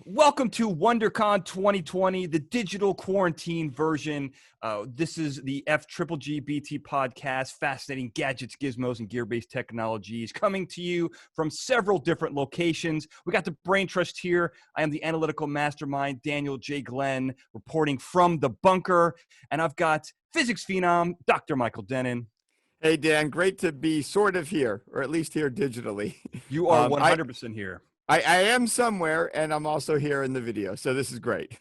Welcome to WonderCon 2020, the digital quarantine version. This is the FGGGbT podcast, fascinating gadgets, gizmos, and gear-based technologies, coming to you from several different locations. We got the brain trust here. I am the analytical mastermind, Daniel J. Glenn, reporting from the bunker. And I've got physics phenom, Dr. Michael Dennin. Hey, Dan, great to be sort of here, or at least here digitally. You are 100% here. I am somewhere, and I'm also here in the video, so this is great.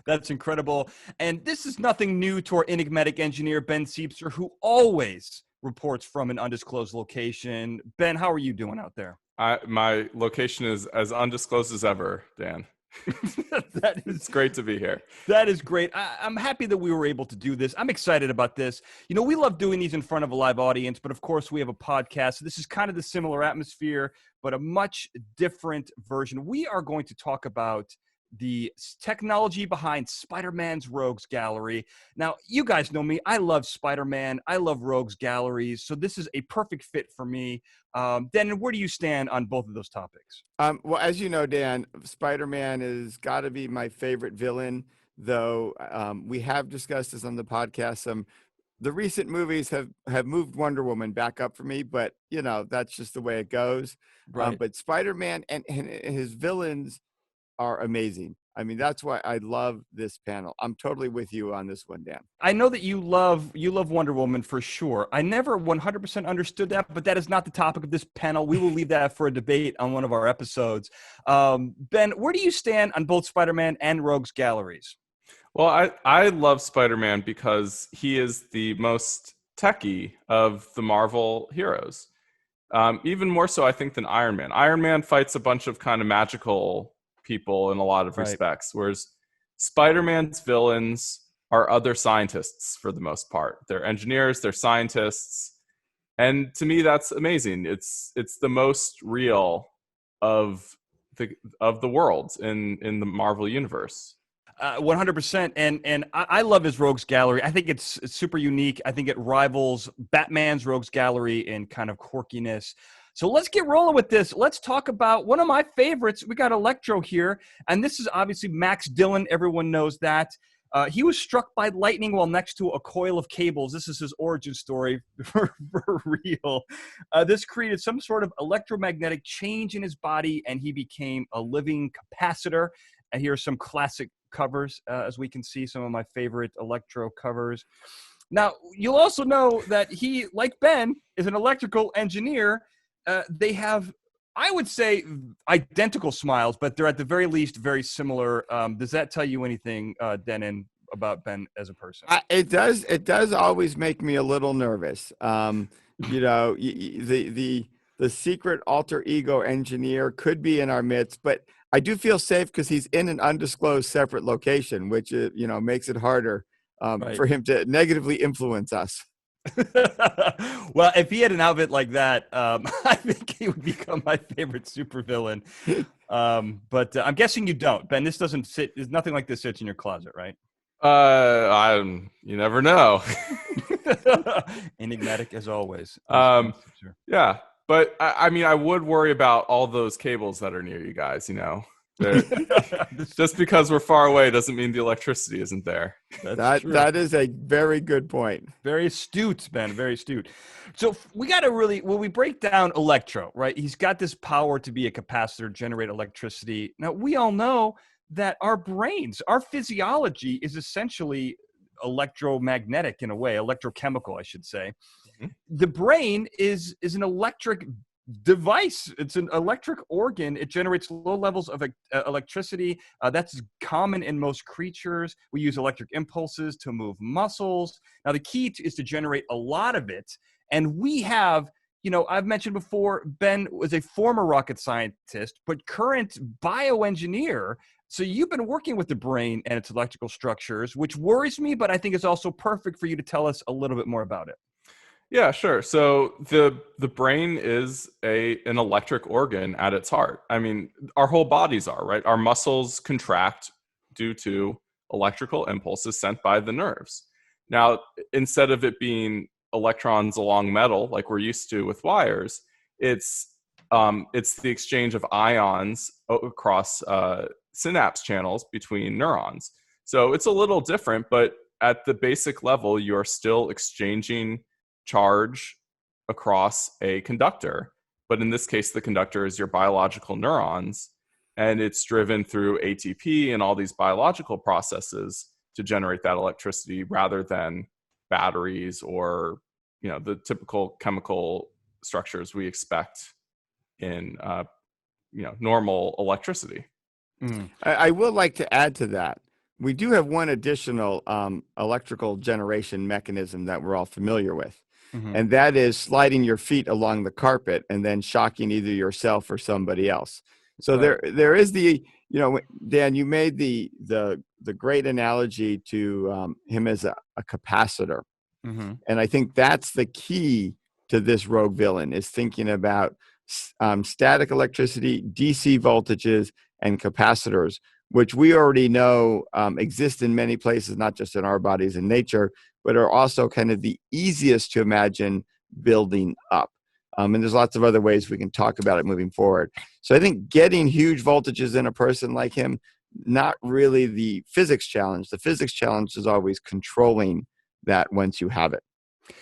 That's incredible. And this is nothing new to our enigmatic engineer, Ben Siepser, who always reports from an undisclosed location. Ben, how are you doing out there? My location is as undisclosed as ever, Dan. It's great to be here. That is great. I'm happy that we were able to do this. I'm excited about this. You know, we love doing these in front of a live audience, but of course we have a podcast. So this is kind of the similar atmosphere, but a much different version. We are going to talk about the technology behind Spider-Man's Rogues Gallery. Now, you guys know me. I love Spider-Man. I love Rogues Galleries. So this is a perfect fit for me. Dennin, where do you stand on both of those topics? Well, as you know, Dan, Spider-Man has got to be my favorite villain, though we have discussed this on the podcast. The recent movies have moved Wonder Woman back up for me, but, you know, that's just the way it goes. Right. But Spider-Man and his villains are amazing. I mean, that's why I love this panel. I'm totally with you on this one, Dan. I know that you love Wonder Woman for sure. I never 100% understood that, but that is not the topic of this panel. We will leave that for a debate on one of our episodes. Ben, where do you stand on both Spider-Man and Rogues Galleries? Well, I love Spider-Man because he is the most techie of the Marvel heroes. Even more so, I think, than Iron Man. Iron Man fights a bunch of kind of magical people in a lot of respects, whereas Spider-Man's villains are other scientists for the most part. They're engineers, they're scientists, and to me that's amazing. It's the most real of the worlds in the Marvel universe. 100%. And I love his Rogues Gallery. I think it's super unique. I think it rivals Batman's Rogues Gallery in kind of quirkiness. So let's get rolling with this. Let's talk about one of my favorites. We got Electro here, and this is obviously Max Dillon. Everyone knows that. He was struck by lightning while next to a coil of cables. This is his origin story for real. This created some sort of electromagnetic change in his body, and he became a living capacitor. And here are some classic covers, as we can see, some of my favorite Electro covers. Now, you'll also know that he, like Ben, is an electrical engineer. They have, I would say, identical smiles, but they're at the very least very similar. Does that tell you anything, Dennin, about Ben as a person? It does. It does always make me a little nervous. You know, the secret alter ego engineer could be in our midst, but I do feel safe because he's in an undisclosed separate location, which you know, makes it harder for him to negatively influence us. Well, if he had an outfit like that, I think he would become my favorite supervillain. But I'm guessing you don't, Ben. This doesn't sit. There's nothing like this sits in your closet, right? You never know. Enigmatic as always. Yeah, but I mean, I would worry about all those cables that are near you guys. You know. Just because we're far away doesn't mean the electricity isn't there. That is a very good point. Very astute, Ben. Very astute. So we got to really, when we break down Electro, right? He's got this power to be a capacitor, generate electricity. Now, we all know that our brains, our physiology is essentially electromagnetic in a way, electrochemical, I should say. Mm-hmm. The brain is an electric device. It's an electric organ. It generates low levels of electricity. That's common in most creatures. We use electric impulses to move muscles. Now, the key is to generate a lot of it. And we have, you know, I've mentioned before, Ben was a former rocket scientist, but current bioengineer. So you've been working with the brain and its electrical structures, which worries me, but I think is also perfect for you to tell us a little bit more about it. Yeah, sure. So the brain is an electric organ at its heart. I mean, our whole bodies are, right? Our muscles contract due to electrical impulses sent by the nerves. Now, instead of it being electrons along metal like we're used to with wires, it's the exchange of ions across synapse channels between neurons. So it's a little different, but at the basic level, you're still exchanging charge across a conductor. But in this case, the conductor is your biological neurons, and it's driven through ATP and all these biological processes to generate that electricity rather than batteries or, the typical chemical structures we expect in, normal electricity. I will like to add to that. We do have one additional electrical generation mechanism that we're all familiar with. And that is sliding your feet along the carpet and then shocking either yourself or somebody else. So there is the, Dan, you made the great analogy to him as a capacitor. And I think that's the key to this rogue villain, is thinking about static electricity, DC voltages, and capacitors, which we already know exist in many places, not just in our bodies in nature, but are also kind of the easiest to imagine building up. And there's lots of other ways we can talk about it moving forward. So I think getting huge voltages in a person like him, not really the physics challenge. The physics challenge is always controlling that once you have it.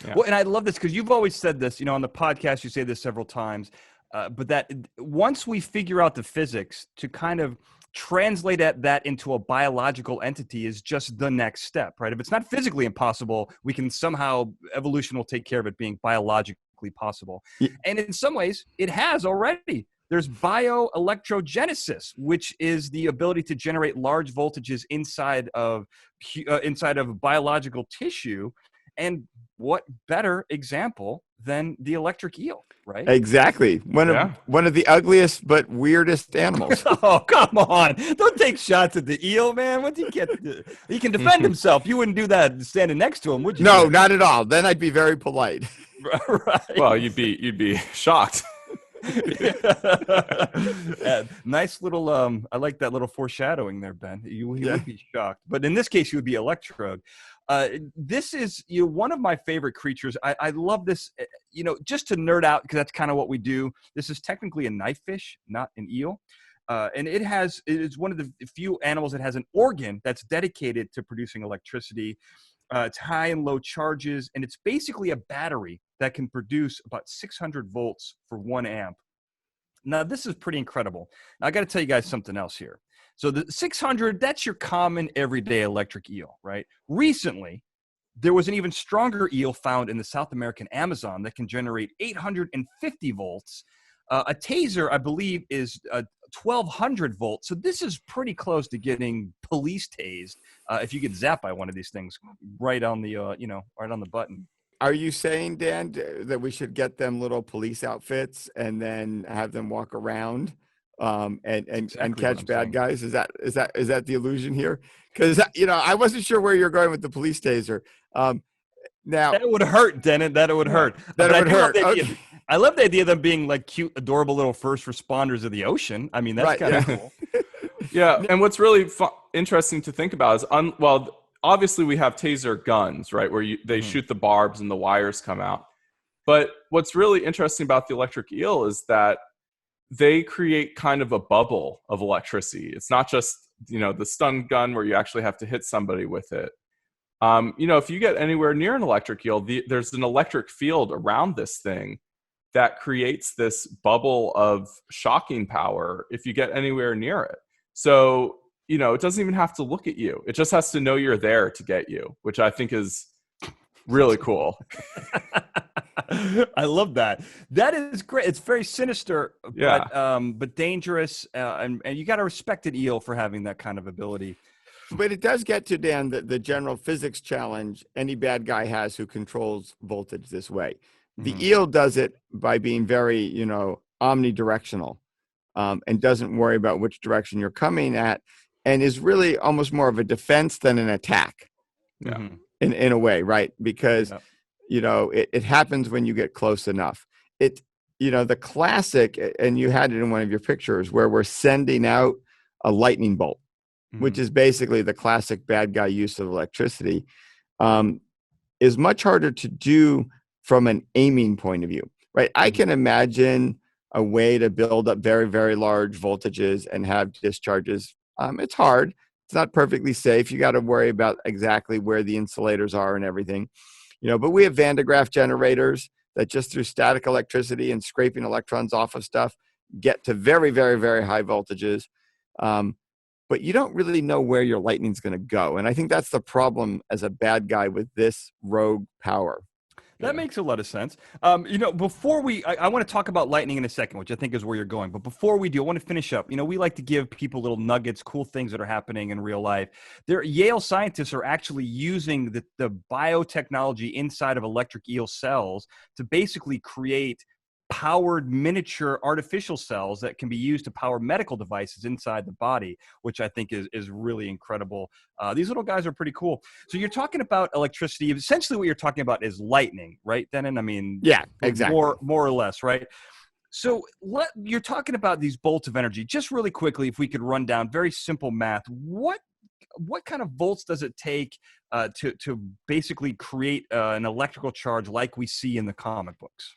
Yeah. Well, and I love this because you've always said this, on the podcast, you say this several times, but that once we figure out the physics, to kind of translate that into a biological entity is just the next step, right? If it's not physically impossible, we can somehow, evolution will take care of it being biologically possible. Yeah. And in some ways, it has already. There's bioelectrogenesis, which is the ability to generate large voltages inside of biological tissue. And what better example than the electric eel, right? Exactly. One of the ugliest but weirdest animals. Oh, come on. Don't take shots at the eel, man. What do you get? He can defend himself. You wouldn't do that standing next to him, would you? No, not at all. Then I'd be very polite. Right. Well, you'd be shocked. Nice little I like that little foreshadowing there, Ben. You would be shocked, but in this case you would be Electro. This is one of my favorite creatures. I love this, just to nerd out, because that's kind of what we do. This is technically a knife fish, not an eel. And it is one of the few animals that has an organ that's dedicated to producing electricity. It's high and low charges, and it's basically a battery that can produce about 600 volts for 1 amp. Now, this is pretty incredible. Now, I got to tell you guys something else here. So the 600, that's your common everyday electric eel, right? Recently, there was an even stronger eel found in the South American Amazon that can generate 850 volts. A taser, I believe, is 1,200 volts. So this is pretty close to getting police tased if you get zapped by one of these things right on the, right on the button. Are you saying, Dan, that we should get them little police outfits and then have them walk around and catch bad guys? Is that the illusion here? Because I wasn't sure where you're going with the police taser. Now that would hurt, Dennin. That it would hurt. That it would hurt. Okay. I love the idea of them being like cute, adorable little first responders of the ocean. I mean, that's kind of cool. Yeah, and what's really interesting to think about is, obviously we have taser guns, right, where they shoot the barbs and the wires come out. But what's really interesting about the electric eel is that they create kind of a bubble of electricity. It's not just, the stun gun where you actually have to hit somebody with it. If you get anywhere near an electric eel, there's an electric field around this thing that creates this bubble of shocking power if you get anywhere near it. So, it doesn't even have to look at you. It just has to know you're there to get you, which I think is really cool. I love that. That is great. It's very sinister, but dangerous. And you got to respect an eel for having that kind of ability. But it does get to, Dan, the general physics challenge any bad guy has who controls voltage this way. The eel does it by being very, omnidirectional, and doesn't worry about which direction you're coming at, and is really almost more of a defense than an attack. Yeah. In a way, right? Because, it happens when you get close enough. The classic, and you had it in one of your pictures, where we're sending out a lightning bolt, which is basically the classic bad guy use of electricity, is much harder to do from an aiming point of view, right? I can imagine a way to build up very, very large voltages and have discharges It's hard. It's not perfectly safe. You got to worry about exactly where the insulators are and everything, but we have Van de Graaff generators that just through static electricity and scraping electrons off of stuff get to very, very, very high voltages. But you don't really know where your lightning's going to go. And I think that's the problem as a bad guy with this rogue power. That makes a lot of sense. Before I want to talk about lightning in a second, which I think is where you're going. But before we do, I want to finish up. We like to give people little nuggets, cool things that are happening in real life. Yale scientists are actually using the biotechnology inside of electric eel cells to basically create powered miniature artificial cells that can be used to power medical devices inside the body, which I think is really incredible. These little guys are pretty cool. So you're talking about electricity. Essentially what you're talking about is lightning, right, Dennin? I mean, yeah, exactly. More or less, right? So you're talking about these bolts of energy. Just really quickly, if we could run down very simple math, what kind of volts does it take to basically create an electrical charge like we see in the comic books?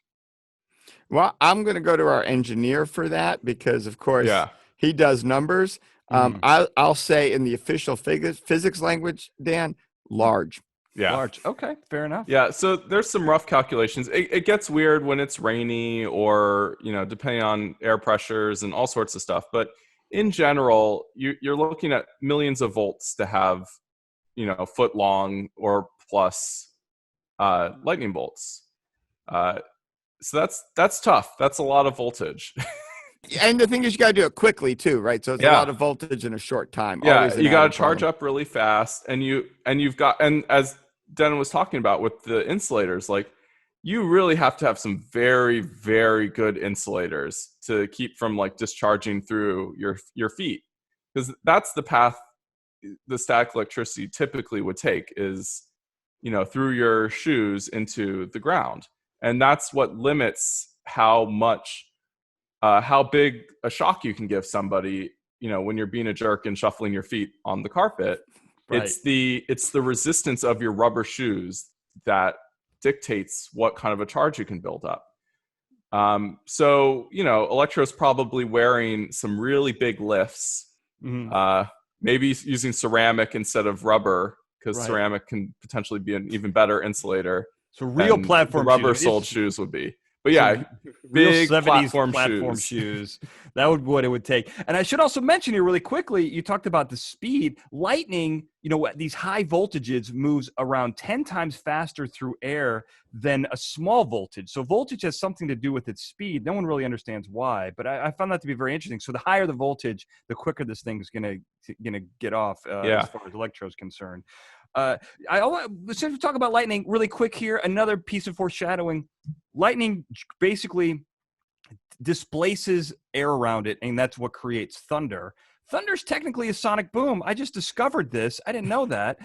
Well, I'm going to go to our engineer for that because, of course, he does numbers. I'll say in the official physics language, Dan, large. Yeah. Large. Okay, fair enough. Yeah, so there's some rough calculations. It gets weird when it's rainy or, depending on air pressures and all sorts of stuff. But in general, you're looking at millions of volts to have, foot long or plus lightning bolts. So that's tough. That's a lot of voltage. And the thing is, you got to do it quickly too, right? So it's a lot of voltage in a short time. Yeah, you got to charge up really fast, and as Dennin was talking about with the insulators, like you really have to have some very, very good insulators to keep from like discharging through your feet, because that's the path the static electricity typically would take is, through your shoes into the ground. And that's what limits how big a shock you can give somebody, when you're being a jerk and shuffling your feet on the carpet. Right. It's the resistance of your rubber shoes that dictates what kind of a charge you can build up. So, Electro's probably wearing some really big lifts, maybe using ceramic instead of rubber, because ceramic can potentially be an even better insulator. So real platform rubber-soled shoes would be. But yeah, big 70s platform shoes. That would be what it would take. And I should also mention here really quickly, you talked about the speed. Lightning, at these high voltages moves around 10 times faster through air than a small voltage. So voltage has something to do with its speed. No one really understands why, but I found that to be very interesting. So the higher the voltage, the quicker this thing is gonna get off as far as Electro is concerned. Since we talk about lightning really quick here, another piece of foreshadowing. Lightning basically displaces air around it, and that's what creates thunder. Thunder's technically a sonic boom. I just discovered this. I didn't know that,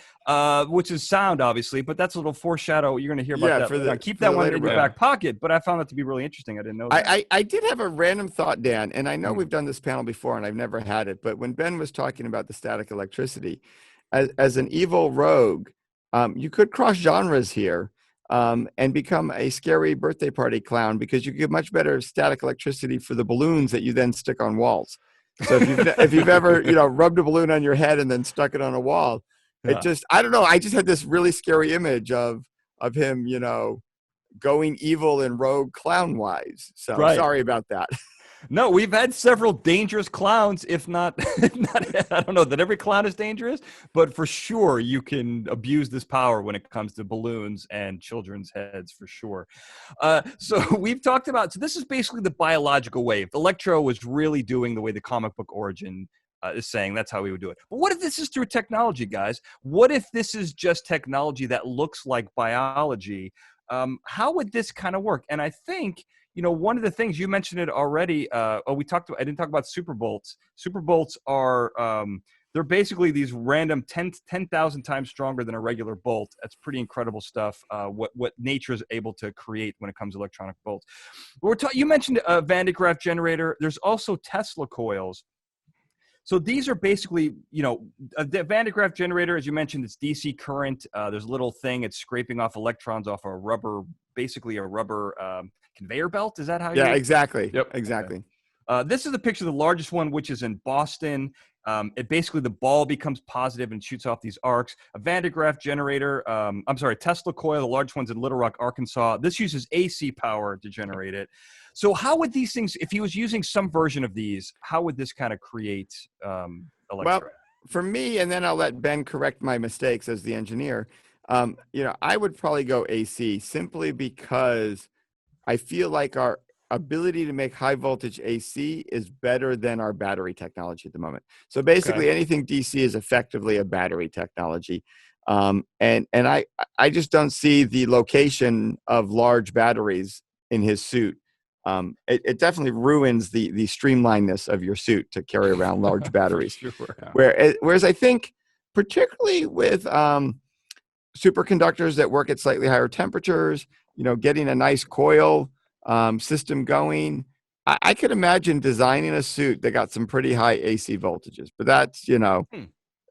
which is sound, obviously, but that's a little foreshadow. You're going to hear about that. Keep that one in your back pocket, but I found that to be really interesting. I didn't know that. I did have a random thought, Dan, and I know we've done this panel before, and I've never had it, but when Ben was talking about the static electricity, as an evil rogue, you could cross genres here and become a scary birthday party clown, because you get much better static electricity for the balloons that you then stick on walls. So if you've ever rubbed a balloon on your head and then stuck it on a wall, it just, I don't know. I just had this really scary image of him, going evil and rogue clown wise. So sorry about that. No, we've had several dangerous clowns, if not, I don't know that every clown is dangerous, but for sure you can abuse this power when it comes to balloons and children's heads, for sure. So we've talked about, so this is basically the biological wave. Electro was really doing the way the comic book origin is saying that's how we would do it. But what if this is through technology, guys? What if this is just technology that looks like biology? How would this kind of work? And I think, one of the things you mentioned it already. I didn't talk about super bolts. Super bolts are, they're basically these random 10,000 times stronger than a regular bolt. That's pretty incredible stuff. What nature is able to create when it comes to electronic bolts. You mentioned a Van de Graaff generator. There's also Tesla coils. So these are basically, the Van de Graaff generator, as you mentioned, it's DC current. There's a little thing, it's scraping off electrons off basically a rubber conveyor belt. Is that how you? Yeah, exactly. Yep, exactly. This is a picture of the largest one, which is in Boston. It basically, the ball becomes positive and shoots off these arcs. A Van de Graaff generator, Tesla coil, the large one's in Little Rock, Arkansas. This uses AC power to generate it. So how would these things, if he was using some version of these, how would this kind of create Electro? Well, for me, and then I'll let Ben correct my mistakes as the engineer, I would probably go AC simply because I feel like our ability to make high voltage AC is better than our battery technology at the moment. So basically anything DC is effectively a battery technology. And I just don't see the location of large batteries in his suit. It definitely ruins the streamlinedness of your suit to carry around large batteries. Sure, yeah. Whereas I think particularly with superconductors that work at slightly higher temperatures, getting a nice coil system going, I could imagine designing a suit that got some pretty high AC voltages. But that's,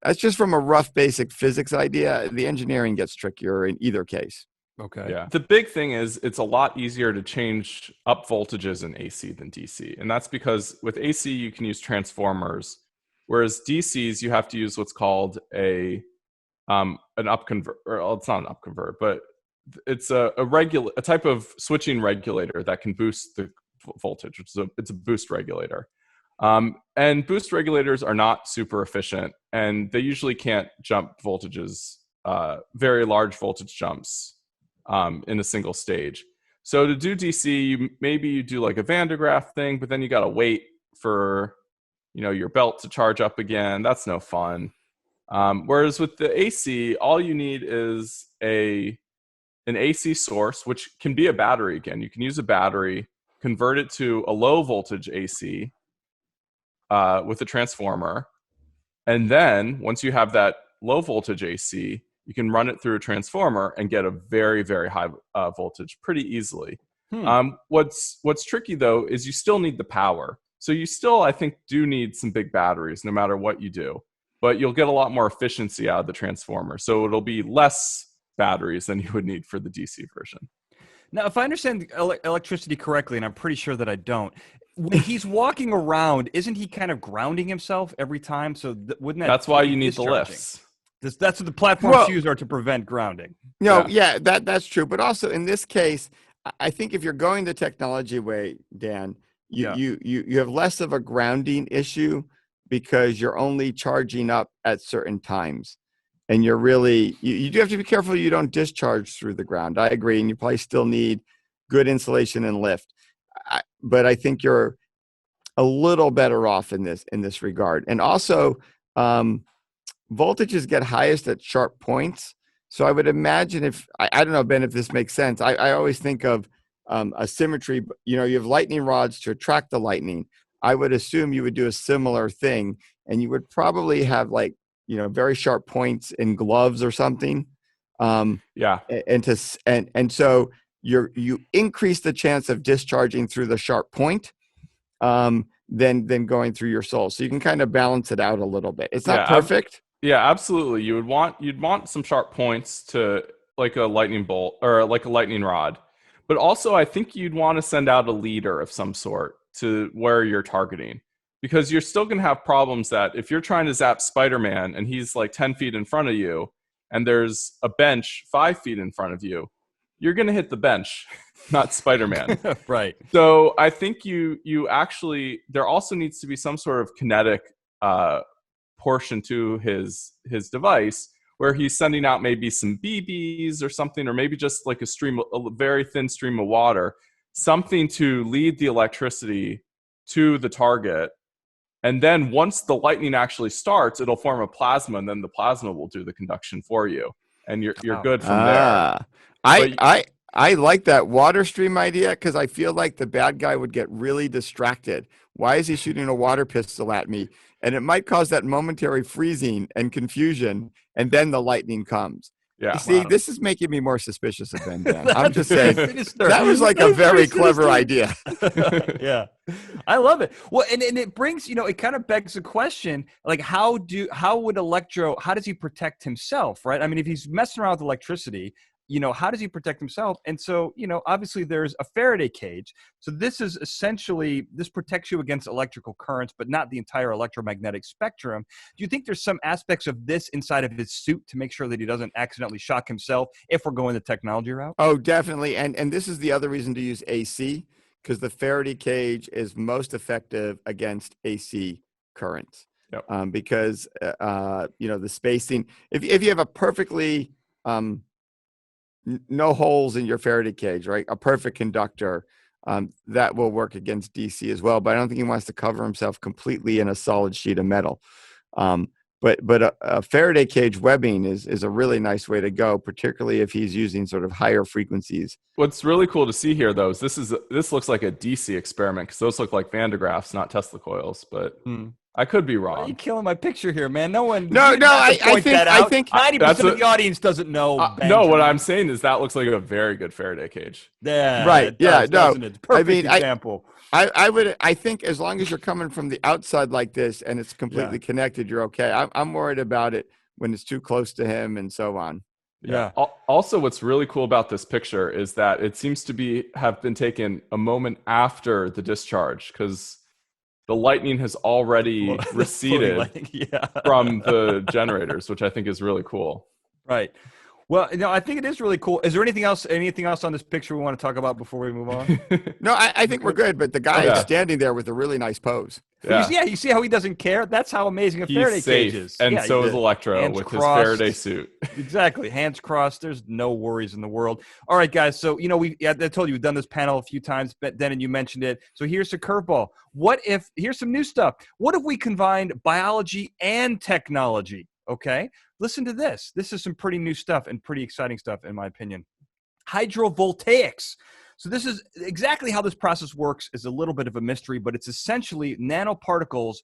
that's just from a rough basic physics idea. The engineering gets trickier in either case. Okay. Yeah. The big thing is it's a lot easier to change up voltages in AC than DC. And that's because with AC, you can use transformers, whereas DCs, you have to use what's called an upconvert, or it's not an upconvert, but it's a type of switching regulator that can boost the voltage, it's a boost regulator. And boost regulators are not super efficient, and they usually can't jump voltages, very large voltage jumps in a single stage. So to do DC, maybe you do like a Van de Graaff thing, but then you got to wait for your belt to charge up again. That's no fun. Whereas with the AC, all you need is an AC source, which can be a battery again. You can use a battery, convert it to a low voltage AC with a transformer. And then once you have that low voltage AC, you can run it through a transformer and get a very, very high voltage pretty easily. What's tricky, though, is you still need the power. So you still, I think, do need some big batteries no matter what you do. But you'll get a lot more efficiency out of the transformer. So it'll be less batteries than you would need for the DC version. Now, if I understand electricity correctly, and I'm pretty sure that I don't, when he's walking around, isn't he kind of grounding himself every time? So wouldn't that? That's why you need the lifts. That's what the platforms use are to prevent grounding. That's true. But also in this case, I think if you're going the technology way, Dan, you have less of a grounding issue because you're only charging up at certain times. And you're really, you do have to be careful you don't discharge through the ground. I agree. And you probably still need good insulation and lift. But I think you're a little better off in this regard. And also, voltages get highest at sharp points. So I would imagine I don't know, Ben, if this makes sense. I always think of a symmetry. You have lightning rods to attract the lightning. I would assume you would do a similar thing. And you would probably have very sharp points in gloves or something. And so you increase the chance of discharging through the sharp point than going through your sole. So you can kind of balance it out a little bit. It's not perfect. Yeah, absolutely. You'd want some sharp points to like a lightning bolt or like a lightning rod. But also I think you'd want to send out a leader of some sort to where you're targeting. Because you're still going to have problems that if you're trying to zap Spider-Man and he's like 10 feet in front of you and there's a bench 5 feet in front of you, you're going to hit the bench, not Spider-Man. Right. So I think you actually, there also needs to be some sort of kinetic portion to his device where he's sending out maybe some BBs or something, or maybe just like a very thin stream of water, something to lead the electricity to the target. And then once the lightning actually starts, it'll form a plasma, and then the plasma will do the conduction for you, and you're good from there. I like that water stream idea because I feel like the bad guy would get really distracted. Why is he shooting a water pistol at me? And it might cause that momentary freezing and confusion, and then the lightning comes. Yeah. See, this is making me more suspicious of Ben. I'm just saying that was like a very clever idea. Yeah, I love it. Well, and it brings, it kind of begs the question, like how does he protect himself, right? I mean, if he's messing around with electricity, you know, how does he protect himself? And so, you know, obviously there's a Faraday cage. So this is essentially, this protects you against electrical currents, but not the entire electromagnetic spectrum. Do you think there's some aspects of this inside of his suit to make sure that he doesn't accidentally shock himself if we're going the technology route? Oh, definitely. And this is the other reason to use AC, because the Faraday cage is most effective against AC currents. Yep. Because you know, the spacing, if you have a perfectly no holes in your Faraday cage, right? A perfect conductor, that will work against DC as well. But I don't think he wants to cover himself completely in a solid sheet of metal. But a Faraday cage webbing is a really nice way to go, particularly if he's using sort of higher frequencies. What's really cool to see here, though, is this looks like a DC experiment, because those look like Van de Graaffs, not Tesla coils. But I could be wrong. Why are you killing my picture here, man? No one. No, I think 90% of the audience doesn't know. No, what I'm saying is that looks like a very good Faraday cage. Yeah, right. Does, No. it? Perfect example. I think as long as you're coming from the outside like this and it's completely connected, you're okay. I'm worried about it when it's too close to him and so on. Yeah. Also, what's really cool about this picture is that it seems to have been taken a moment after the discharge, because the lightning has already receded from the generators, which I think is really cool. Right. Well, you know, I think it is really cool. Is there anything else on this picture we want to talk about before we move on? No, I think we're good. But the guy is standing there with a really nice pose. Yeah. You see how he doesn't care? That's how amazing a Faraday cage is. And so is Electro with his Faraday suit. Exactly. Hands crossed. There's no worries in the world. All right, guys. So, you know, I told you we've done this panel a few times. Dennin, you mentioned it. So here's a curveball. Here's some new stuff. What if we combined biology and technology? Okay. Listen to this. This is some pretty new stuff and pretty exciting stuff, in my opinion. Hydrovoltaics. So this is exactly how this process works, is a little bit of a mystery, but it's essentially nanoparticles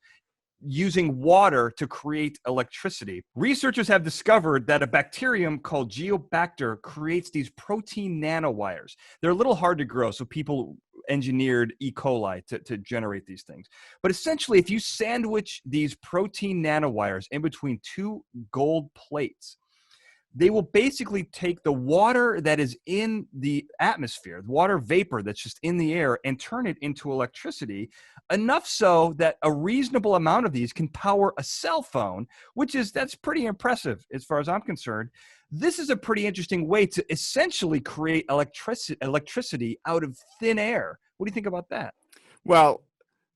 using water to create electricity. Researchers have discovered that a bacterium called Geobacter creates these protein nanowires. They're a little hard to grow, so people engineered E. coli to generate these things. But essentially, if you sandwich these protein nanowires in between two gold plates, they will basically take the water that is in the atmosphere, the water vapor that's just in the air, and turn it into electricity, enough so that a reasonable amount of these can power a cell phone, that's pretty impressive as far as I'm concerned. This is a pretty interesting way to essentially create electricity out of thin air. What do you think about that? Well,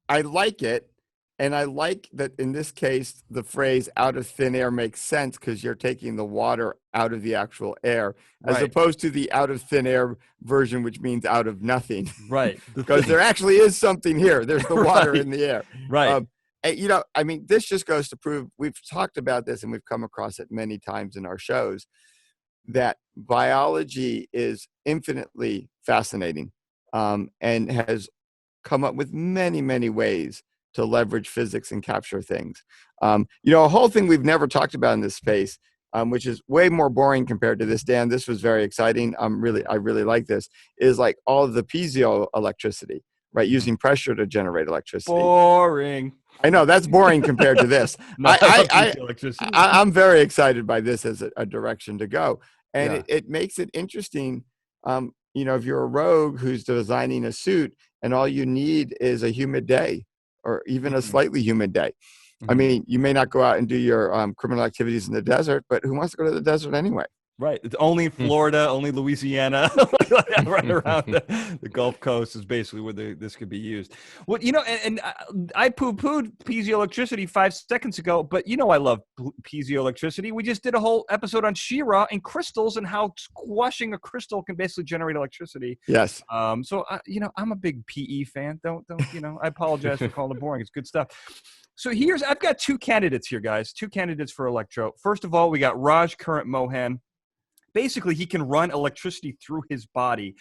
I like it. And I like that in this case, the phrase out of thin air makes sense, because you're taking the water out of the actual air, as opposed to the out of thin air version, which means out of nothing. Right. Because there actually is something here. There's the water in the air. Right. You know, I mean, this just goes to prove, we've talked about this and we've come across it many times in our shows, that biology is infinitely fascinating, and has come up with many, many ways to leverage physics and capture things. You know, a whole thing we've never talked about in this space, which is way more boring compared to this, Dan. This was very exciting. I really like this, is like all of the piezoelectricity, right? Using pressure to generate electricity. Boring. I know that's boring compared to this. No, I'm very excited by this as a direction to go. And it makes it interesting. You know, if you're a rogue who's designing a suit and all you need is a humid day, or even a slightly humid day. I mean, you may not go out and do your criminal activities in the desert, but who wants to go to the desert anyway? Right. It's only Florida, only Louisiana, right around the Gulf Coast is basically where this could be used. Well, you know, and I poo-pooed piezoelectricity 5 seconds ago, but you know I love piezoelectricity. We just did a whole episode on She-Ra and crystals and how squashing a crystal can basically generate electricity. Yes. So, you know, I'm a big PE fan. Don't you know, I apologize for calling it boring. It's good stuff. So I've got two candidates here, guys. Two candidates for Electro. First of all, we got Raj Current Mohan. Basically, he can run electricity through his body.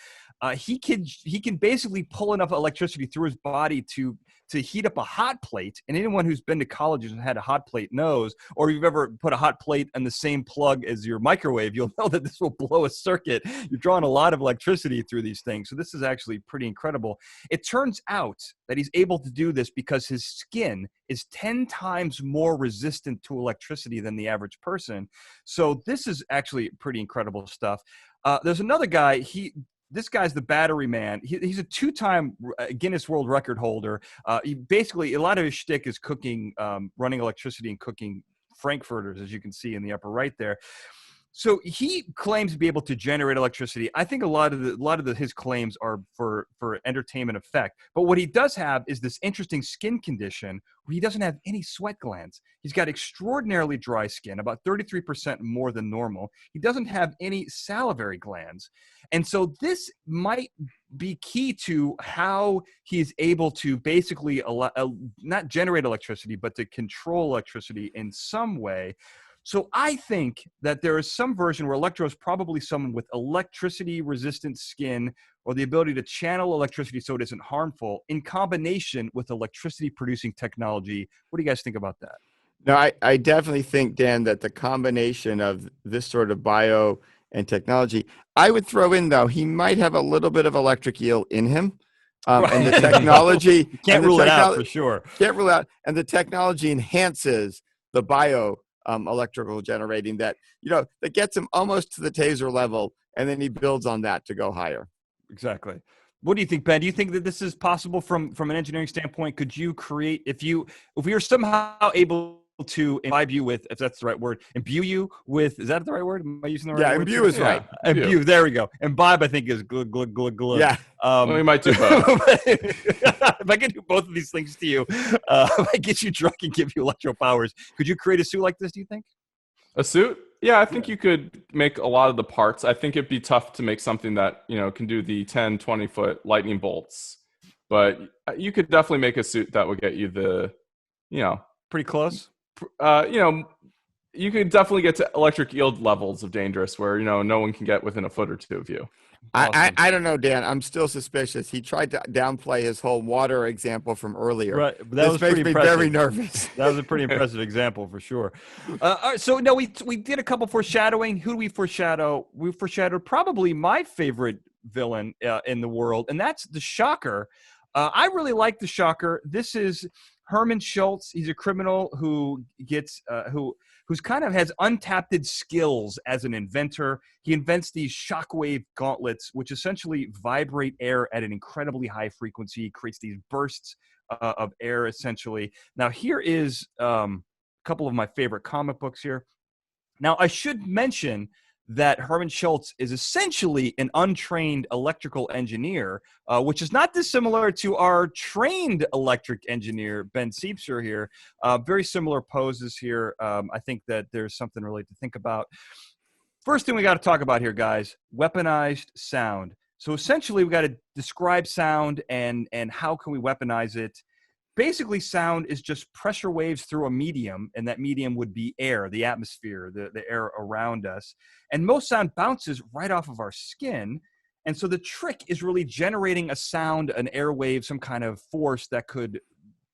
He can basically pull enough electricity through his body to heat up a hot plate. And anyone who's been to college and had a hot plate knows, or you've ever put a hot plate on the same plug as your microwave, you'll know that this will blow a circuit. You're drawing a lot of electricity through these things. So this is actually pretty incredible. It turns out that he's able to do this because his skin is 10 times more resistant to electricity than the average person. So this is actually pretty incredible stuff. There's another guy. This guy's the battery man. He's a 2-time Guinness World Record holder. Basically, a lot of his shtick is cooking, running electricity and cooking frankfurters, as you can see in the upper right there. So he claims to be able to generate electricity. I think a lot of his claims are for entertainment effect. But what he does have is this interesting skin condition where he doesn't have any sweat glands. He's got extraordinarily dry skin, about 33% more than normal. He doesn't have any salivary glands. And so this might be key to how he is able to basically not generate electricity, but to control electricity in some way. So I think that there is some version where Electro is probably someone with electricity-resistant skin or the ability to channel electricity so it isn't harmful in combination with electricity-producing technology. What do you guys think about that? No, I definitely think, Dan, that the combination of this sort of bio and technology, I would throw in, though, he might have a little bit of electric eel in him. Right. And the technology can't rule it out for sure. Can't rule it out. And the technology enhances the bio electrical generating that gets him almost to the taser level, and then he builds on that to go higher. Exactly. What do you think, Ben? Do you think that this is possible from an engineering standpoint? Could you create, if we were somehow able to imbibe you with, if that's the right word, imbue you with, is that the right word? Am I using the right word? Yeah, imbue is right. Imbue, there we go. Imbibe, I think, is glug, glug, glug, glug. Yeah. Well, we might do both. If I can do both of these things to you, if I get you drunk and give you electro powers, could you create a suit like this, do you think? A suit? Yeah, I think you could make a lot of the parts. I think it'd be tough to make something that, can do the 10, 20-foot lightning bolts. But you could definitely make a suit that would get you the, pretty close. You could definitely get to electric eel levels of dangerous where, no one can get within a foot or two of you. Awesome. I don't know, Dan. I'm still suspicious. He tried to downplay his whole water example from earlier. Right. But that was pretty impressive. Very nervous. That was a pretty impressive example for sure. All right, so no, we did a couple foreshadowing. Who do we foreshadow? We foreshadowed probably my favorite villain in the world, and that's the Shocker. I really like the Shocker. This is Herman Schultz. He's a criminal who gets who's kind of has untapped skills as an inventor. He invents these shockwave gauntlets, which essentially vibrate air at an incredibly high frequency, creates these bursts of air, essentially. Now, here is a couple of my favorite comic books here. Now, I should mention that Herman Schultz is essentially an untrained electrical engineer, which is not dissimilar to our trained electric engineer, Ben Siepser here. Very similar poses here. I think that there's something really to think about. First thing we got to talk about here, guys, weaponized sound. So essentially, we got to describe sound and how can we weaponize it. Basically, sound is just pressure waves through a medium, and that medium would be air, the atmosphere, the air around us. And most sound bounces right off of our skin. And so the trick is really generating a sound, an airwave, some kind of force that could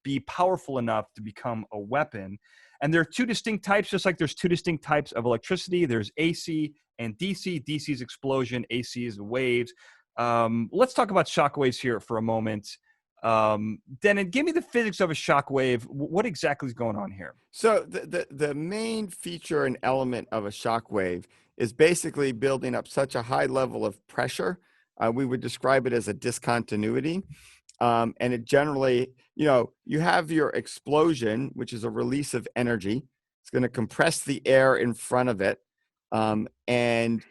be powerful enough to become a weapon. And there are two distinct types, just like there's two distinct types of electricity. There's AC and DC. DC is explosion, AC is waves. Let's talk about shock waves here for a moment. Dennin, give me the physics of a shock wave. What exactly is going on here? So the main feature and element of a shock wave is basically building up such a high level of pressure. We would describe it as a discontinuity. And it generally, you have your explosion, which is a release of energy. It's going to compress the air in front of it. And,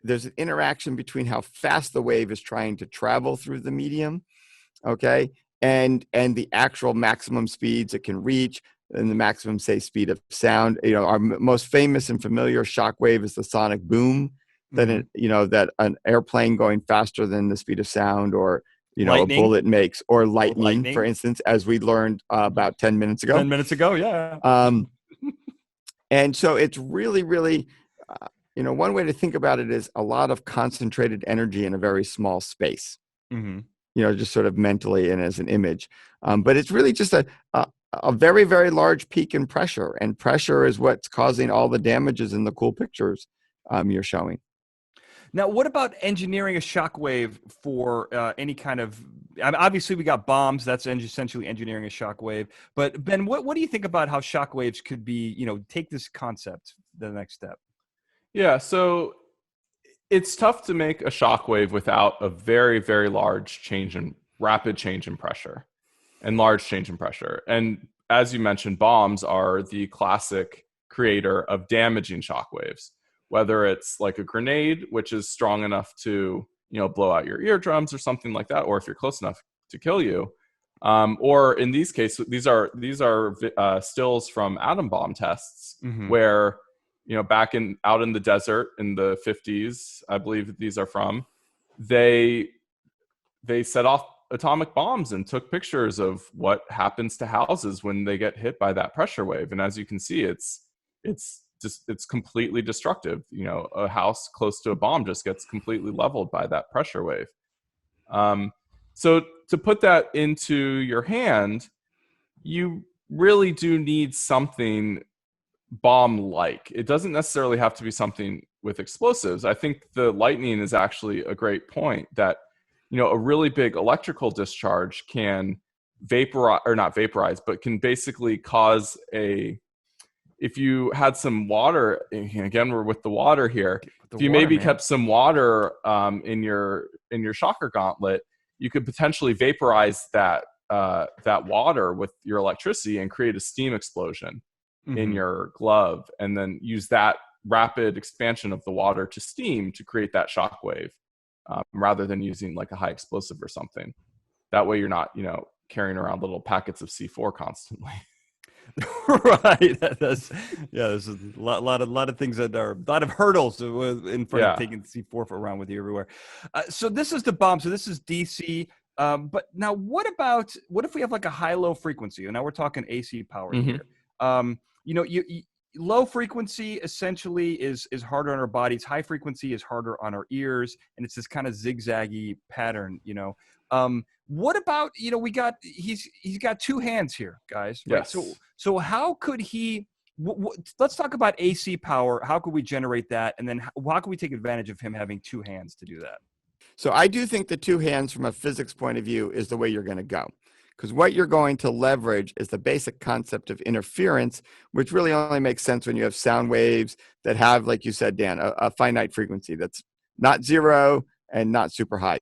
there's an interaction between how fast the wave is trying to travel through the medium. Okay. And the actual maximum speeds it can reach, and the maximum, say, speed of sound. Our most famous and familiar shock wave is the sonic boom, that that an airplane going faster than the speed of sound, or lightning. A bullet makes, or lightning, for instance, as we learned about 10 minutes ago. 10 minutes ago, yeah. And so it's really, really, one way to think about it is a lot of concentrated energy in a very small space. Mm-hmm. Just sort of mentally and as an image. But it's really just a very, very large peak in pressure. And pressure is what's causing all the damages in the cool pictures you're showing. Now, what about engineering a shock wave for any kind of, obviously we got bombs, that's essentially engineering a shock wave. But Ben, what do you think about how shock waves could be, take this concept to the next step? Yeah, so It's tough to make a shockwave without a very, very rapid change in pressure and large change in pressure. And as you mentioned, bombs are the classic creator of damaging shockwaves, whether it's like a grenade, which is strong enough to, blow out your eardrums or something like that, or if you're close enough to kill you. Or in these cases, these are stills from atom bomb tests where, back out in the desert in the 50s, I believe these are from, they set off atomic bombs and took pictures of what happens to houses when they get hit by that pressure wave. And as you can see, it's completely destructive. A house close to a bomb just gets completely leveled by that pressure wave. So to put that into your hand, you really do need something bomb-like. It doesn't necessarily have to be something with explosives. I think the lightning is actually a great point that, a really big electrical discharge can not vaporize, but can basically cause if you had some water, again, we're with the water here. If you maybe kept some water in your shocker gauntlet, you could potentially vaporize that water with your electricity and create a steam explosion in your glove, and then use that rapid expansion of the water to steam to create that shock wave, rather than using like a high explosive or something. That way you're not, carrying around little packets of C4 constantly. Right. There's a lot of things that are a lot of hurdles in front of taking C4 around with you everywhere. So this is the bomb. So this is DC. But now what if we have like a high-low frequency? And now we're talking AC power here. Low frequency essentially is harder on our bodies. High frequency is harder on our ears, and it's this kind of zigzaggy pattern. What about he's got two hands here, guys. Right? Yes. So how could he? Let's talk about AC power. How could we generate that, and then how can we take advantage of him having two hands to do that? So I do think the two hands from a physics point of view is the way you're going to go. Because what you're going to leverage is the basic concept of interference, which really only makes sense when you have sound waves that have, like you said, Dan, a finite frequency that's not zero and not super high.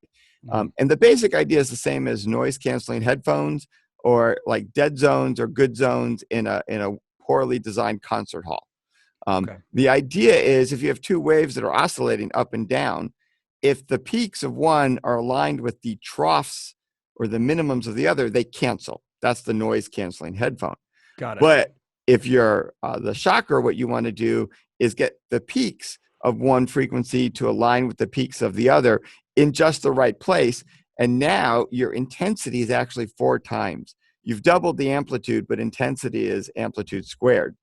And the basic idea is the same as noise canceling headphones or like dead zones or good zones in a poorly designed concert hall. The idea is if you have two waves that are oscillating up and down, if the peaks of one are aligned with the troughs or the minimums of the other, they cancel. That's the noise canceling headphone. Got it. But if you're the shocker, what you want to do is get the peaks of one frequency to align with the peaks of the other in just the right place. And now your intensity is actually 4 times. You've doubled the amplitude, but intensity is amplitude squared.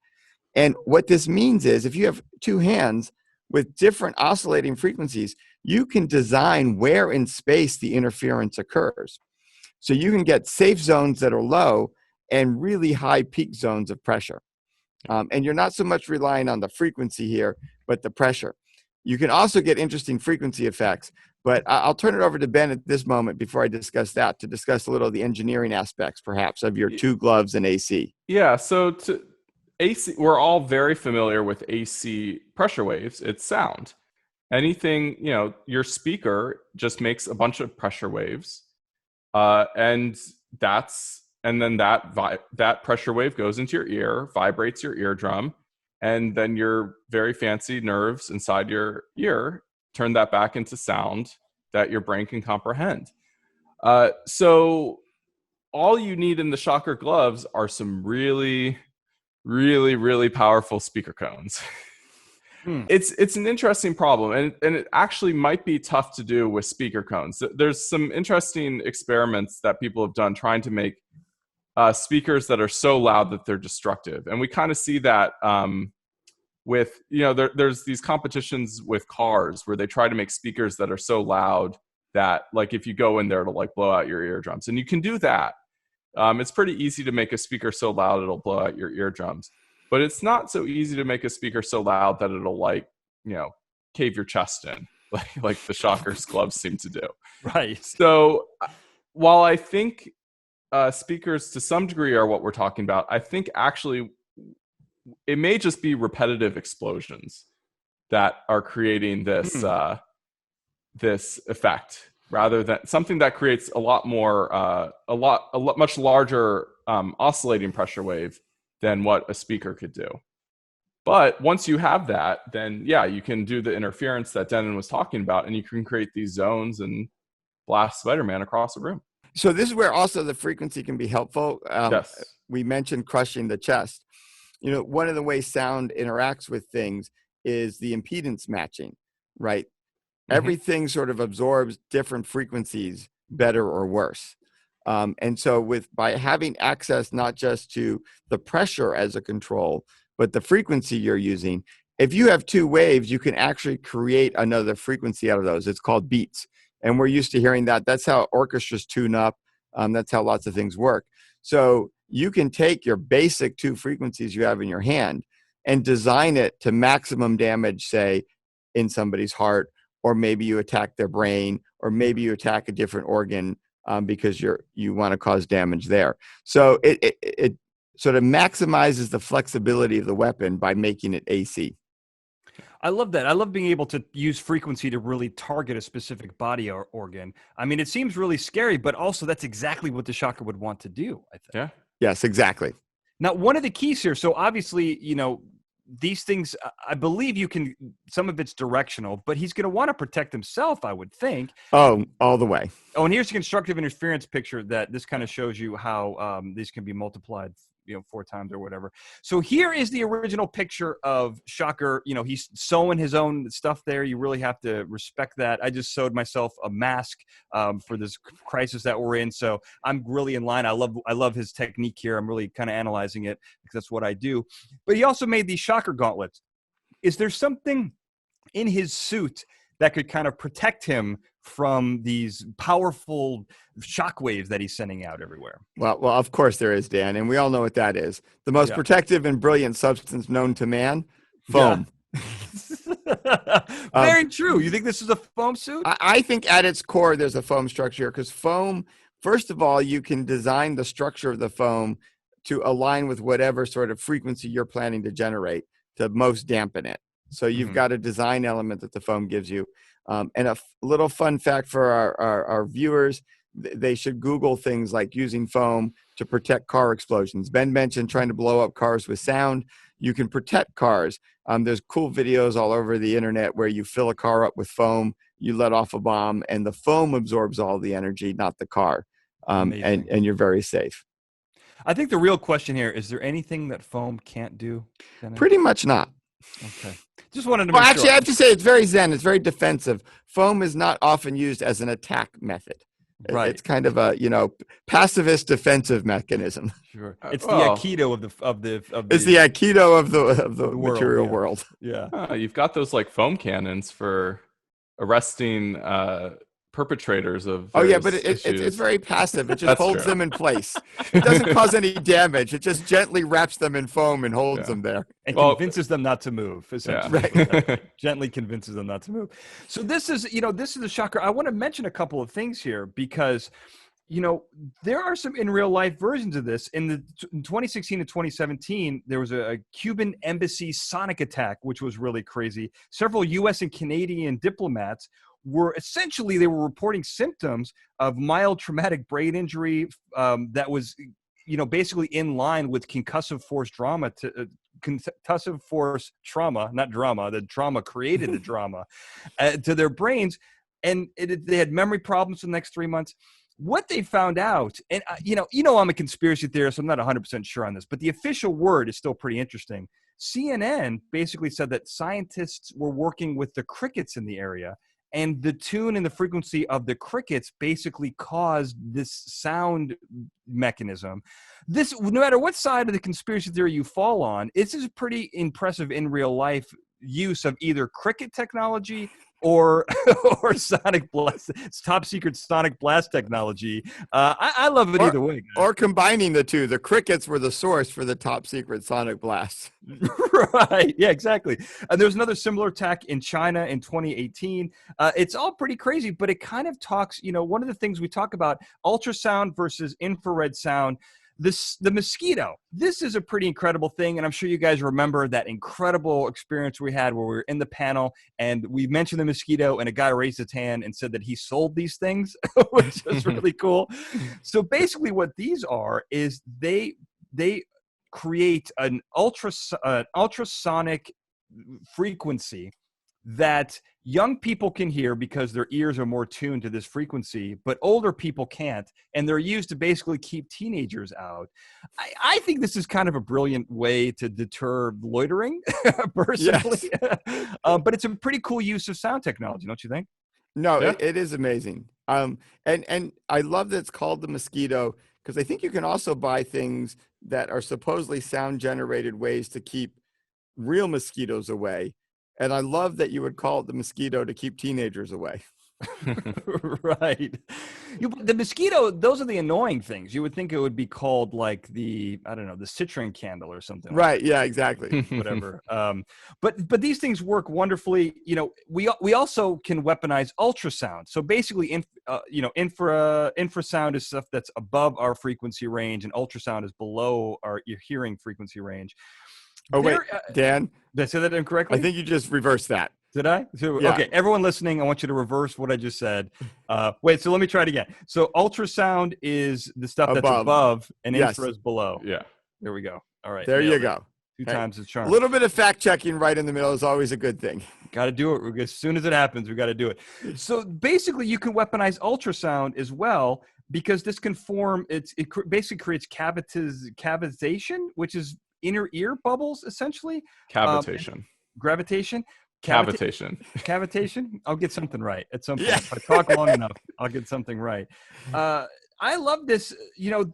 And what this means is if you have two hands with different oscillating frequencies, you can design where in space the interference occurs. So you can get safe zones that are low and really high peak zones of pressure. And you're not so much relying on the frequency here, but the pressure. You can also get interesting frequency effects, but I'll turn it over to Ben at this moment before I discuss that, to discuss a little of the engineering aspects, perhaps, of your two gloves and AC. Yeah, so to AC, we're all very familiar with AC pressure waves. It's sound. Anything, your speaker just makes a bunch of pressure waves, and then that pressure wave goes into your ear, vibrates your eardrum, and then your very fancy nerves inside your ear turn that back into sound that your brain can comprehend. So all you need in the shocker gloves are some really, really, really powerful speaker cones. It's an interesting problem, and it actually might be tough to do with speaker cones. There's some interesting experiments that people have done trying to make speakers that are so loud that they're destructive, and we kind of see that with there's these competitions with cars where they try to make speakers that are so loud that, like, if you go in there, it'll like blow out your eardrums, and you can do that. It's pretty easy to make a speaker so loud it'll blow out your eardrums. But it's not so easy to make a speaker so loud that it'll cave your chest in, like the Shocker's gloves seem to do. Right. So while I think speakers to some degree are what we're talking about, I think actually it may just be repetitive explosions that are creating this this effect rather than something that creates a lot more, much larger oscillating pressure wave than what a speaker could do. But once you have that, then yeah, you can do the interference that Dennin was talking about, and you can create these zones and blast Spider-Man across the room. So this is where also the frequency can be helpful. Yes. We mentioned crushing the chest. You know, one of the ways sound interacts with things is the impedance matching, right? Everything sort of absorbs different frequencies better or worse. And so by having access not just to the pressure as a control, but the frequency you're using, if you have two waves, you can actually create another frequency out of those. It's called beats. And we're used to hearing that. That's how orchestras tune up. That's how lots of things work. So you can take your basic two frequencies you have in your hand and design it to maximum damage, say, in somebody's heart, or maybe you attack their brain, or maybe you attack a different organ because you want to cause damage there. So it sort of maximizes the flexibility of the weapon by making it AC. I love that. I love being able to use frequency to really target a specific body or organ. I mean, it seems really scary, but also that's exactly what the shocker would want to do, I think. Yeah. Yes, exactly. Now, one of the keys here, so obviously, you know, these things, I believe you can, some of it's directional, but he's going to want to protect himself, I would think. Oh, all the way. Oh, and here's the constructive interference picture that this kind of shows you how these can be multiplied, you know, 4 times or whatever. So here is the original picture of Shocker. You know, he's sewing his own stuff there. You really have to respect that. I just sewed myself a mask for this crisis that we're in. So I'm really in line. I love his technique here. I'm really kind of analyzing it because that's what I do. But he also made these Shocker gauntlets. Is there something in his suit that could kind of protect him from these powerful shockwaves that he's sending out everywhere? Well, of course there is, Dan, and we all know what that is. The most protective and brilliant substance known to man, foam. Yeah. Very true. You think this is a foam suit? I think at its core, there's a foam structure because foam, first of all, you can design the structure of the foam to align with whatever sort of frequency you're planning to generate to most dampen it. So you've got a design element that the foam gives you. And a little fun fact for our viewers, they should Google things like using foam to protect car explosions. Ben mentioned trying to blow up cars with sound. You can protect cars. There's cool videos all over the internet where you fill a car up with foam, you let off a bomb, and the foam absorbs all the energy, not the car. And you're very safe. I think the real question here, is there anything that foam can't do? Pretty much not. Okay. Just wanted to Well, make actually, sure. I have to say it's very zen. It's very defensive. Foam is not often used as an attack method. Right. It's kind of a, pacifist defensive mechanism. Sure. It's the Aikido of the It's the Aikido of the material world. Yeah. You've got those like foam cannons for arresting perpetrators of but issues. it's very passive. It just holds them in place. It doesn't cause any damage. It just gently wraps them in foam and holds them there. And convinces them not to move, essentially. Yeah. Right. Gently convinces them not to move. So this is the shocker. I want to mention a couple of things here because, there are some in real life versions of this. In 2016 and 2017, there was a Cuban embassy sonic attack, which was really crazy. Several U.S. and Canadian diplomats were reporting symptoms of mild traumatic brain injury that was, basically in line with concussive force trauma. Concussive force trauma, not drama. The trauma created the drama to their brains, and they had memory problems for the next 3 months. What they found out, and I'm a conspiracy theorist, so I'm not 100% sure on this, but the official word is still pretty interesting. CNN basically said that scientists were working with the crickets in the area, and the tune and the frequency of the crickets basically caused this sound mechanism. This, no matter what side of the conspiracy theory you fall on, this is pretty impressive in real life use of either cricket technology or sonic blast, top secret sonic blast technology. I love it either way, guys. Or combining the two. The crickets were the source for the top secret sonic blast. Right. Yeah, exactly. There was another similar attack in China in 2018. It's all pretty crazy, but it kind of talks, one of the things we talk about, ultrasound versus infrared sound. The mosquito. This is a pretty incredible thing, and I'm sure you guys remember that incredible experience we had where we were in the panel and we mentioned the mosquito, and a guy raised his hand and said that he sold these things, which is really cool. So basically, what these are is they create an ultrasonic frequency that young people can hear because their ears are more tuned to this frequency, but older people can't. And they're used to basically keep teenagers out. I think this is kind of a brilliant way to deter loitering, personally. Yes. But it's a pretty cool use of sound technology, don't you think? No, Yeah. it is amazing. And I love that it's called the mosquito, because I think you can also buy things that are supposedly sound generated ways to keep real mosquitoes away. And I love that you would call it the mosquito to keep teenagers away. Right. The mosquito, those are the annoying things. You would think it would be called like the citron candle or something. Right. Yeah, exactly. Whatever. But these things work wonderfully. We also can weaponize ultrasound. So basically, infrasound is stuff that's above our frequency range, and ultrasound is below your hearing frequency range. Oh, wait, Dan. Did I say that incorrectly? I think you just reversed that. Did I? So, Yeah. Okay, everyone listening, I want you to reverse what I just said. Wait, so let me try it again. So ultrasound is the stuff that's above, and Yes. infra is below. Yeah. There we go. All right. There you nailed it. go. Two Hey, times the charm. A little bit of fact checking right in the middle is always a good thing. Got to do it. As soon as it happens, we got to do it. So basically, you can weaponize ultrasound as well, because this can form. Basically creates cavitization, which is inner ear bubbles, essentially. Cavitation. Gravitation. Cavitation. Cavitation. I'll get something right at some point. Yeah. If I talk long enough, I'll get something right. I love this.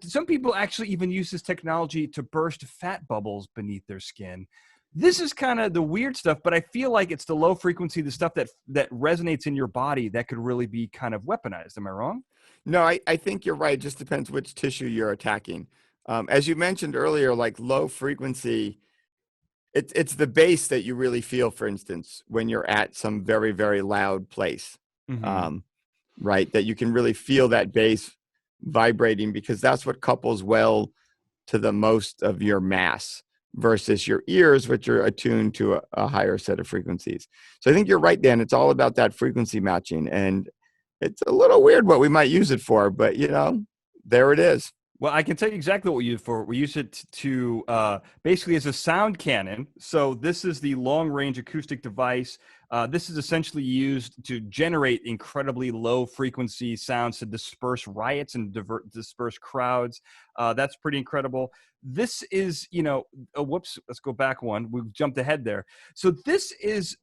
Some people actually even use this technology to burst fat bubbles beneath their skin. This is kind of the weird stuff, but I feel like it's the low frequency, the stuff that resonates in your body that could really be kind of weaponized. Am I wrong? No, I think you're right. It just depends which tissue you're attacking. As you mentioned earlier, like low frequency, it's the bass that you really feel, for instance, when you're at some very, very loud place, right? That you can really feel that bass vibrating, because that's what couples well to the most of your mass versus your ears, which are attuned to a higher set of frequencies. So I think you're right, Dan. It's all about that frequency matching. And it's a little weird what we might use it for, but there it is. Well, I can tell you exactly what we use it for. We use it to basically as a sound cannon. So this is the long-range acoustic device. This is essentially used to generate incredibly low-frequency sounds to disperse riots and disperse crowds. That's pretty incredible. This is, whoops, let's go back one. We've jumped ahead there. So this is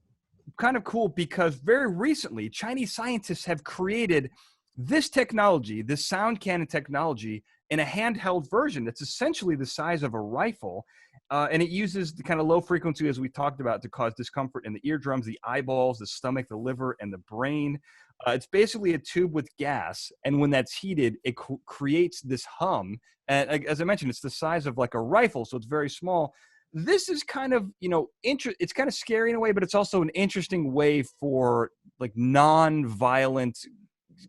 kind of cool because very recently, Chinese scientists have created this technology, this sound cannon technology, in a handheld version that's essentially the size of a rifle. And it uses the kind of low frequency, as we talked about, to cause discomfort in the eardrums, the eyeballs, the stomach, the liver, and the brain. It's basically a tube with gas. And when that's heated, it creates this hum. And as I mentioned, it's the size of like a rifle, so it's very small. This is kind of, it's kind of scary in a way, but it's also an interesting way for like non-violent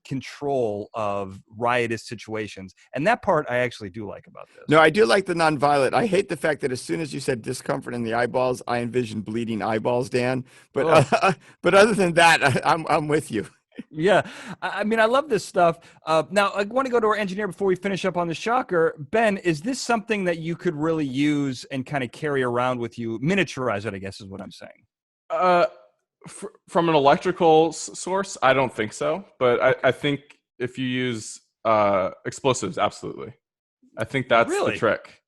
control of riotous situations, and that part I actually do like about this. No, I do like the nonviolent. I hate the fact that as soon as you said discomfort in the eyeballs, I envision bleeding eyeballs, Dan. But but other than that, I'm with you. Yeah, I mean, I love this stuff. Now, I want to go to our engineer before we finish up on the shocker. Ben, is this something that you could really use and kind of carry around with you, miniaturize it, I guess is what I'm saying? From an electrical source, I don't think so. But I think if you use explosives, absolutely. I think that's the trick.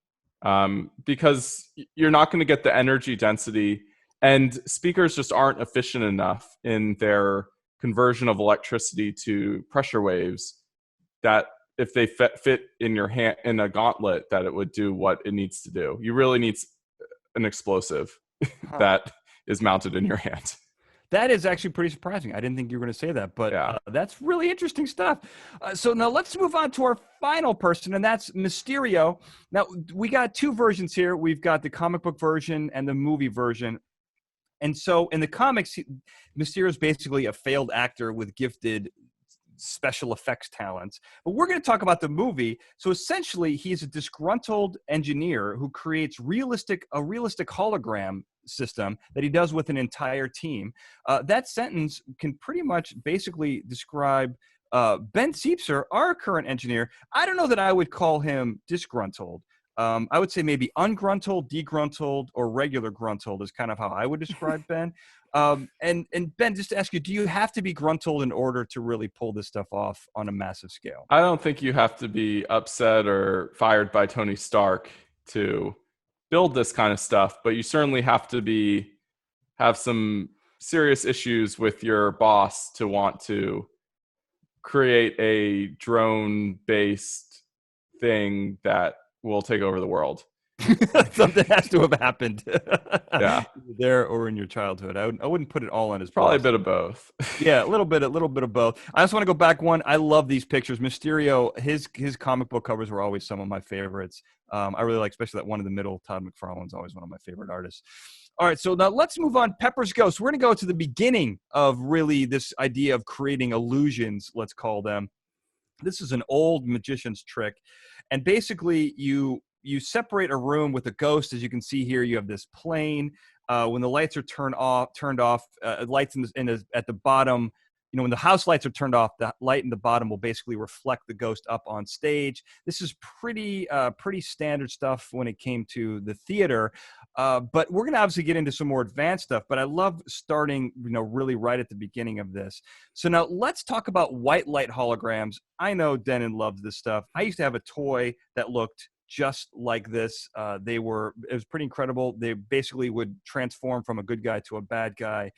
Because you're not going to get the energy density, and speakers just aren't efficient enough in their conversion of electricity to pressure waves that if they fit in your hand in a gauntlet, that it would do what it needs to do. You really need an explosive that is mounted in your hand. That is actually pretty surprising. I didn't think you were going to say that, but yeah. That's really interesting stuff. So now let's move on to our final person, and that's Mysterio. Now, we got two versions here. We've got the comic book version and the movie version. And so in the comics, Mysterio is basically a failed actor with gifted special effects talents. But we're going to talk about the movie. So essentially, he's a disgruntled engineer who creates a realistic hologram system that he does with an entire team. That sentence can pretty much basically describe Ben Siepser, our current engineer. I don't know that I would call him disgruntled. I would say maybe ungruntled, degruntled, or regular gruntled is kind of how I would describe Ben. And Ben, just to ask you, do you have to be gruntled in order to really pull this stuff off on a massive scale? I don't think you have to be upset or fired by Tony Stark to build this kind of stuff, but you certainly have to have some serious issues with your boss to want to create a drone-based thing that will take over the world. Something has to have happened. Yeah, there or in your childhood. I wouldn't put it all on his probably boss. a bit of both. Yeah, a little bit of both. I just want to go back one. I love these pictures. Mysterio, his comic book covers were always some of my favorites. I really like, especially that one in the middle. Todd McFarlane's always one of my favorite artists. All right, so now let's move on. Pepper's Ghost. We're going to go to the beginning of really this idea of creating illusions, let's call them. This is an old magician's trick. And basically, you separate a room with a ghost. As you can see here, you have this plane. When the lights are turned off, lights at the bottom, when the house lights are turned off, the light in the bottom will basically reflect the ghost up on stage. This is pretty standard stuff when it came to the theater. But we're going to obviously get into some more advanced stuff. But I love starting, really right at the beginning of this. So now let's talk about white light holograms. I know Dennin loves this stuff. I used to have a toy that looked just like this. It was pretty incredible. They basically would transform from a good guy to a bad guy.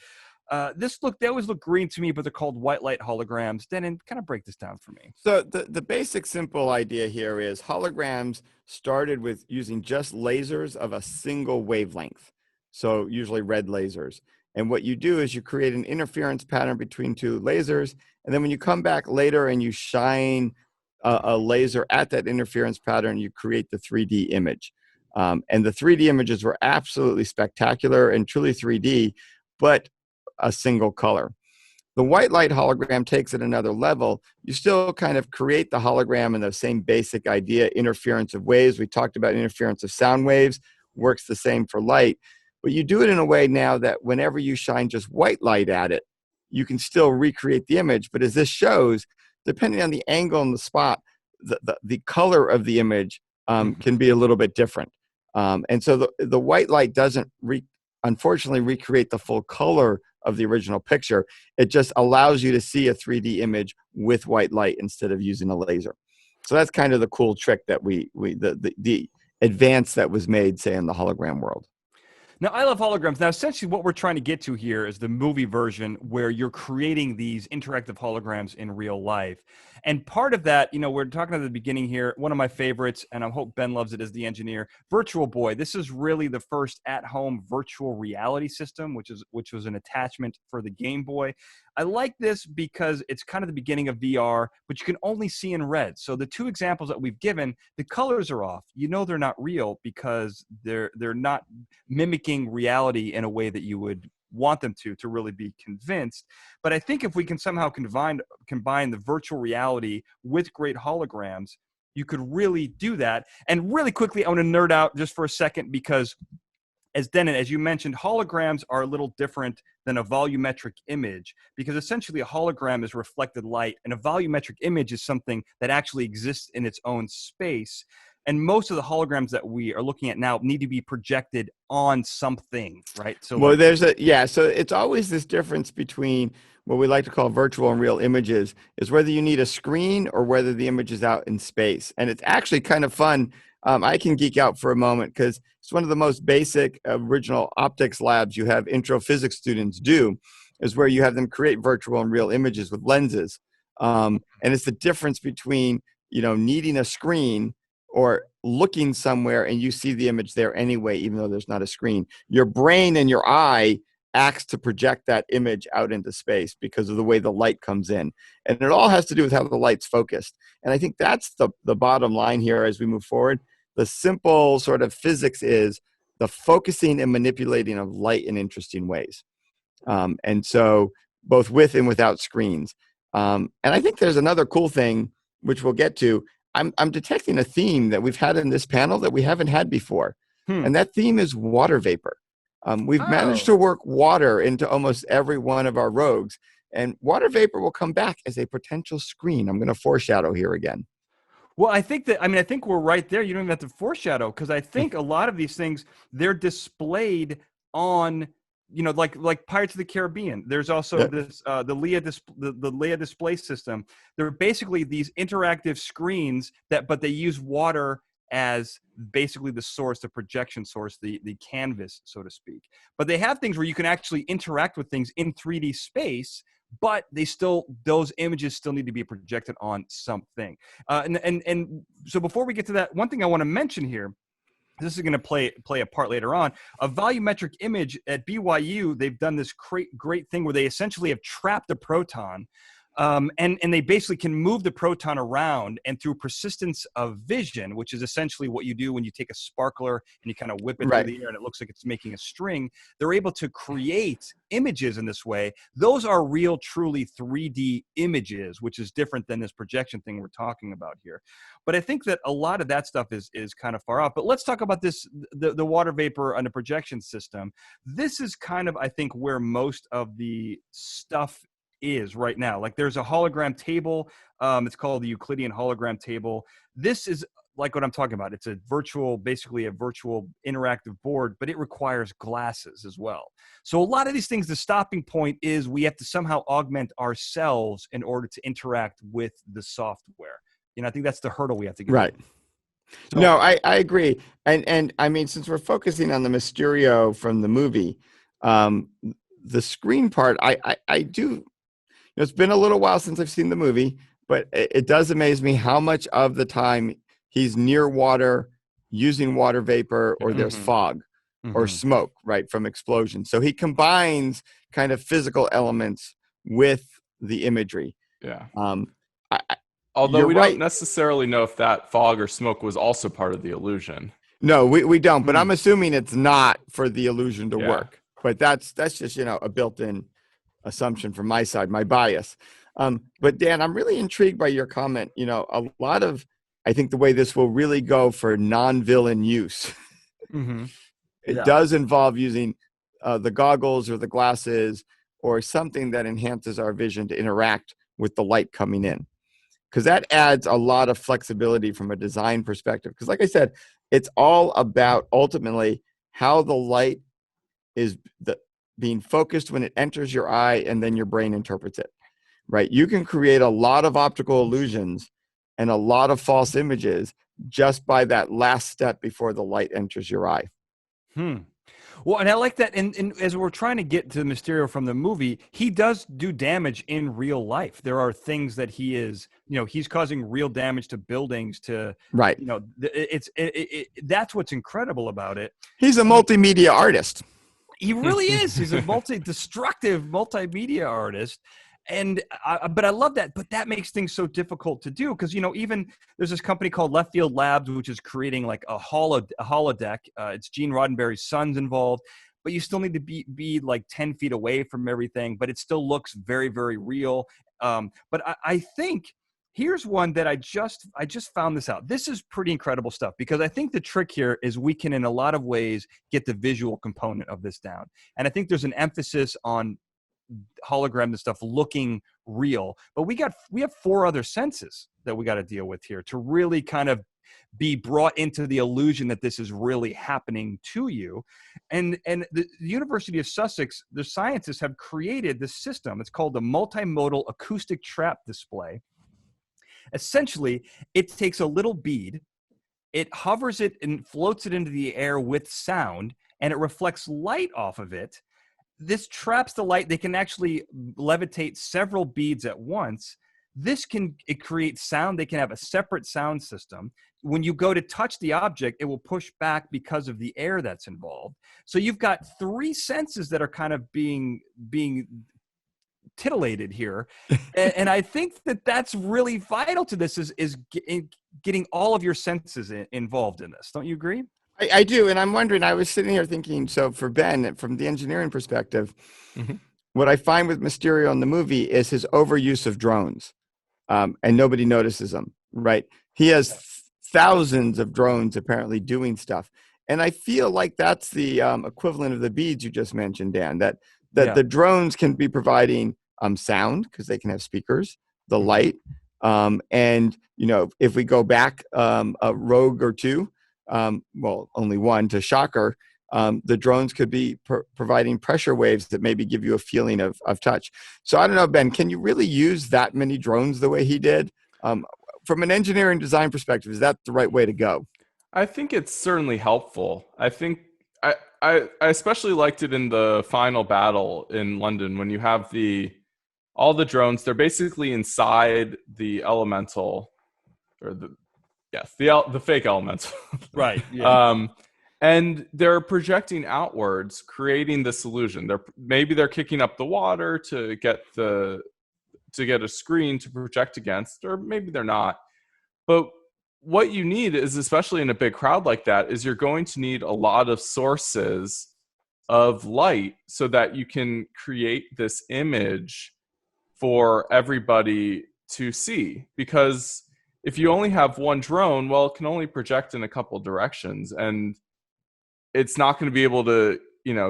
They always look green to me, but they're called white light holograms. Dennin, kind of break this down for me. So the basic simple idea here is holograms started with using just lasers of a single wavelength. So usually red lasers. And what you do is you create an interference pattern between two lasers. And then when you come back later and you shine a laser at that interference pattern, you create the 3D image. And the 3D images were absolutely spectacular and truly 3D, but a single color. The white light hologram takes it another level. You still kind of create the hologram in the same basic idea, interference of waves. We talked about interference of sound waves, works the same for light. But you do it in a way now that whenever you shine just white light at it, you can still recreate the image. But as this shows, depending on the angle and the spot, the color of the image can be a little bit different. And so the white light doesn't unfortunately recreate the full color of the original picture. It just allows you to see a 3D image with white light instead of using a laser. So that's kind of the cool trick that the advance that was made, say, in the hologram world. Now, I love holograms. Now, essentially what we're trying to get to here is the movie version where you're creating these interactive holograms in real life. And part of that, we're talking at the beginning here, one of my favorites, and I hope Ben loves it as the engineer, Virtual Boy. This is really the first at-home virtual reality system, which was an attachment for the Game Boy. I like this because it's kind of the beginning of VR, but you can only see in red. So the two examples that we've given, the colors are off. They're not real because they're not mimicking reality in a way that you would want them to really be convinced. But I think if we can somehow combine the virtual reality with great holograms, you could really do that. And really quickly, I want to nerd out just for a second because as Dennin, as you mentioned, holograms are a little different than a volumetric image because essentially a hologram is reflected light and a volumetric image is something that actually exists in its own space. And most of the holograms that we are looking at now need to be projected on something, right? So so it's always this difference between what we like to call virtual and real images is whether you need a screen or whether the image is out in space. And it's actually kind of fun. I can geek out for a moment because it's one of the most basic original optics labs you have intro physics students do is where you have them create virtual and real images with lenses. And it's the difference between, needing a screen or looking somewhere and you see the image there anyway, even though there's not a screen. Your brain and your eye acts to project that image out into space because of the way the light comes in. And it all has to do with how the light's focused. And I think that's the bottom line here as we move forward. The simple sort of physics is the focusing and manipulating of light in interesting ways. And so both with and without screens. And I think there's another cool thing, which we'll get to. I'm detecting a theme that we've had in this panel that we haven't had before. And that theme is water vapor. We've managed to work water into almost every one of our rogues. And water vapor will come back as a potential screen. I'm going to foreshadow here again. Well, I think we're right there. You don't even have to foreshadow, because I think a lot of these things, they're displayed on, like Pirates of the Caribbean. There's also this the Leia display system. They're basically these interactive screens but they use water as basically the source, the projection source, the canvas, so to speak. But they have things where you can actually interact with things in 3D space, but those images still need to be projected on something. And so before we get to that, one thing I want to mention here, this is going to play a part later on. A volumetric image at BYU, they've done this great thing where they essentially have trapped a proton, and they basically can move the proton around, and through persistence of vision, which is essentially what you do when you take a sparkler and you kind of whip it through the air and it looks like it's making a string. They're able to create images in this way. Those are real, truly 3D images, which is different than this projection thing we're talking about here. But I think that a lot of that stuff is kind of far off. But let's talk about this, the water vapor on the projection system. This is kind of, I think, where most of the stuff is right now. Like, there's a hologram table. It's called the Euclidean hologram table. This is like what I'm talking about. It's basically a virtual interactive board, but it requires glasses as well. So a lot of these things, the stopping point is we have to somehow augment ourselves in order to interact with the software. I think that's the hurdle we have to get right. So, no, I agree. And I mean, since we're focusing on the Mysterio from the movie, the screen part, I do. It's been a little while since I've seen the movie, but it does amaze me how much of the time he's near water, using water vapor, or there's fog or smoke, right, from explosions. So he combines kind of physical elements with the imagery. Yeah. Although we don't necessarily know if that fog or smoke was also part of the illusion. No, we don't. But I'm assuming it's not for the illusion to work. But that's just, a built-in assumption from my side, my bias. But Dan, I'm really intrigued by your comment. A lot of, I think the way this will really go for non-villain use, it does involve using the goggles or the glasses or something that enhances our vision to interact with the light coming in. Because that adds a lot of flexibility from a design perspective. Because like I said, it's all about ultimately how the light is being focused when it enters your eye and then your brain interprets it, right? You can create a lot of optical illusions and a lot of false images just by that last step before the light enters your eye. Well, and I like that. And as we're trying to get to Mysterio from the movie, he does do damage in real life. There are things that he is, he's causing real damage to buildings. Right. That's what's incredible about it. He's a multimedia artist. He really is. He's a destructive multimedia artist. But I love that. But that makes things so difficult to do because, even there's this company called Left Field Labs, which is creating like a holodeck. It's Gene Roddenberry's son's involved, but you still need to be like 10 feet away from everything, but it still looks very, very real. But I think here's one that I just found this out. This is pretty incredible stuff because I think the trick here is we can, in a lot of ways, get the visual component of this down. And I think there's an emphasis on hologram and stuff looking real, but we have 4 other senses that we got to deal with here to really kind of be brought into the illusion that this is really happening to you. And the University of Sussex, the scientists have created this system. It's called the multimodal acoustic trap display. Essentially, it takes a little bead, it hovers it and floats it into the air with sound, and it reflects light off of it. This traps the light. They can actually levitate several beads at once. It creates sound. They can have a separate sound system. When you go to touch the object, it will push back because of the air that's involved. So you've got 3 senses that are kind of being titillated here. And I think that that's really vital to this is getting all of your senses involved in this. Don't you agree? I do. And I'm wondering, I was sitting here thinking, so for Ben, from the engineering perspective, what I find with Mysterio in the movie is his overuse of drones, and nobody notices them, right? He has thousands of drones apparently doing stuff. And I feel like that's the equivalent of the beads you just mentioned, Dan, that the drones can be providing sound because they can have speakers, the light. And, if we go back a rogue or two, well, only one to Shocker, the drones could be providing pressure waves that maybe give you a feeling of touch. So I don't know, Ben, can you really use that many drones the way he did? From an engineering design perspective, is that the right way to go? I think it's certainly helpful. I think I especially liked it in the final battle in London when you have all the drones. They're basically inside the elemental, or the fake elemental, right? Yeah. And they're projecting outwards, creating this illusion. Maybe they're kicking up the water to get a screen to project against, or maybe they're not. But what you need is, especially in a big crowd like that, is you're going to need a lot of sources of light so that you can create this image for everybody to see. Because if you only have one drone, well, it can only project in a couple directions, and it's not going to be able to,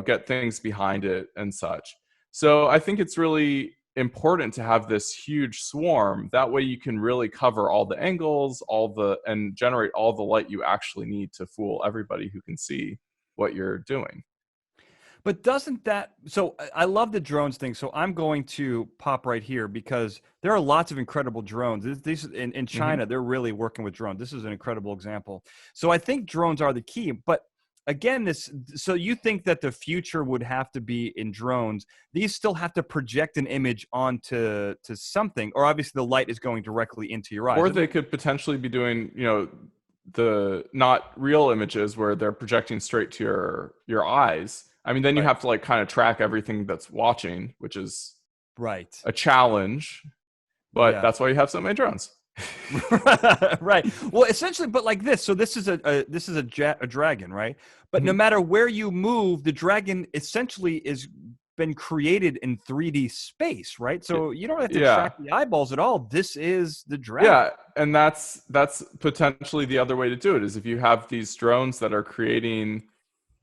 get things behind it and such. So I think it's really important to have this huge swarm. That way you can really cover all the angles, and generate all the light you actually need to fool everybody who can see what you're doing. But doesn't that, so I love the drones thing. So I'm going to pop right here because there are lots of incredible drones. These in China, they're really working with drones. This is an incredible example. So I think drones are the key. But again, so you think that the future would have to be in drones. These still have to project an image onto something, or obviously the light is going directly into your eyes. Or they could potentially be doing, the not real images where they're projecting straight to your eyes. I mean, then you have to kind of track everything that's watching, which is a challenge, but that's why you have so many drones. Right. Well, essentially, but like this. So this is a dragon, right? But no matter where you move, the dragon essentially is been created in 3D space, right? So you don't have to track the eyeballs at all. This is the dragon. Yeah, and that's potentially the other way to do it, is if you have these drones that are creating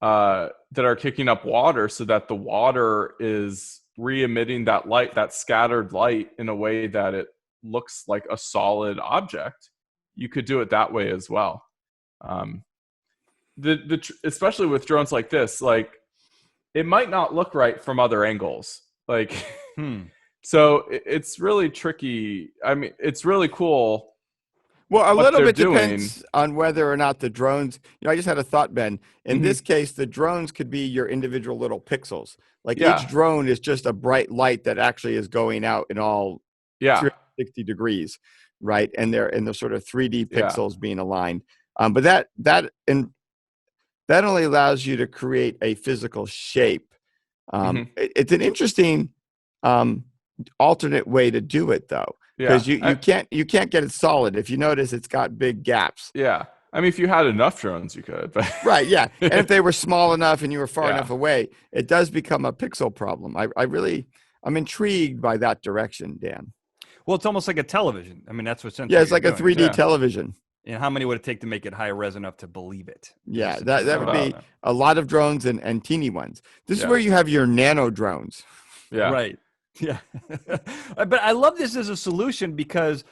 that are kicking up water so that the water is re-emitting that light, that scattered light, in a way that it looks like a solid object. You could do it that way as well. Especially with drones like this, it might not look right from other angles. So it's really tricky. I mean, it's really cool. Well, a little bit depends on whether or not the drones, I just had a thought, Ben. In this case, the drones could be your individual little pixels. Each drone is just a bright light that actually is going out in all 360 degrees, right? And they're sort of 3D pixels being aligned. But that only allows you to create a physical shape. It's an interesting alternate way to do it, though. Because you can't get it solid. If you notice, it's got big gaps. Yeah. I mean, if you had enough drones, you could. But right, yeah. And if they were small enough and you were far enough away, it does become a pixel problem. I'm intrigued by that direction, Dan. Well, it's almost like a television. I mean, that's what it's like a 3D television. And how many would it take to make it high res enough to believe it? Yeah, that would be a lot of drones and teeny ones. This is where you have your nano drones. Yeah. Right. Yeah. But I love this as a solution because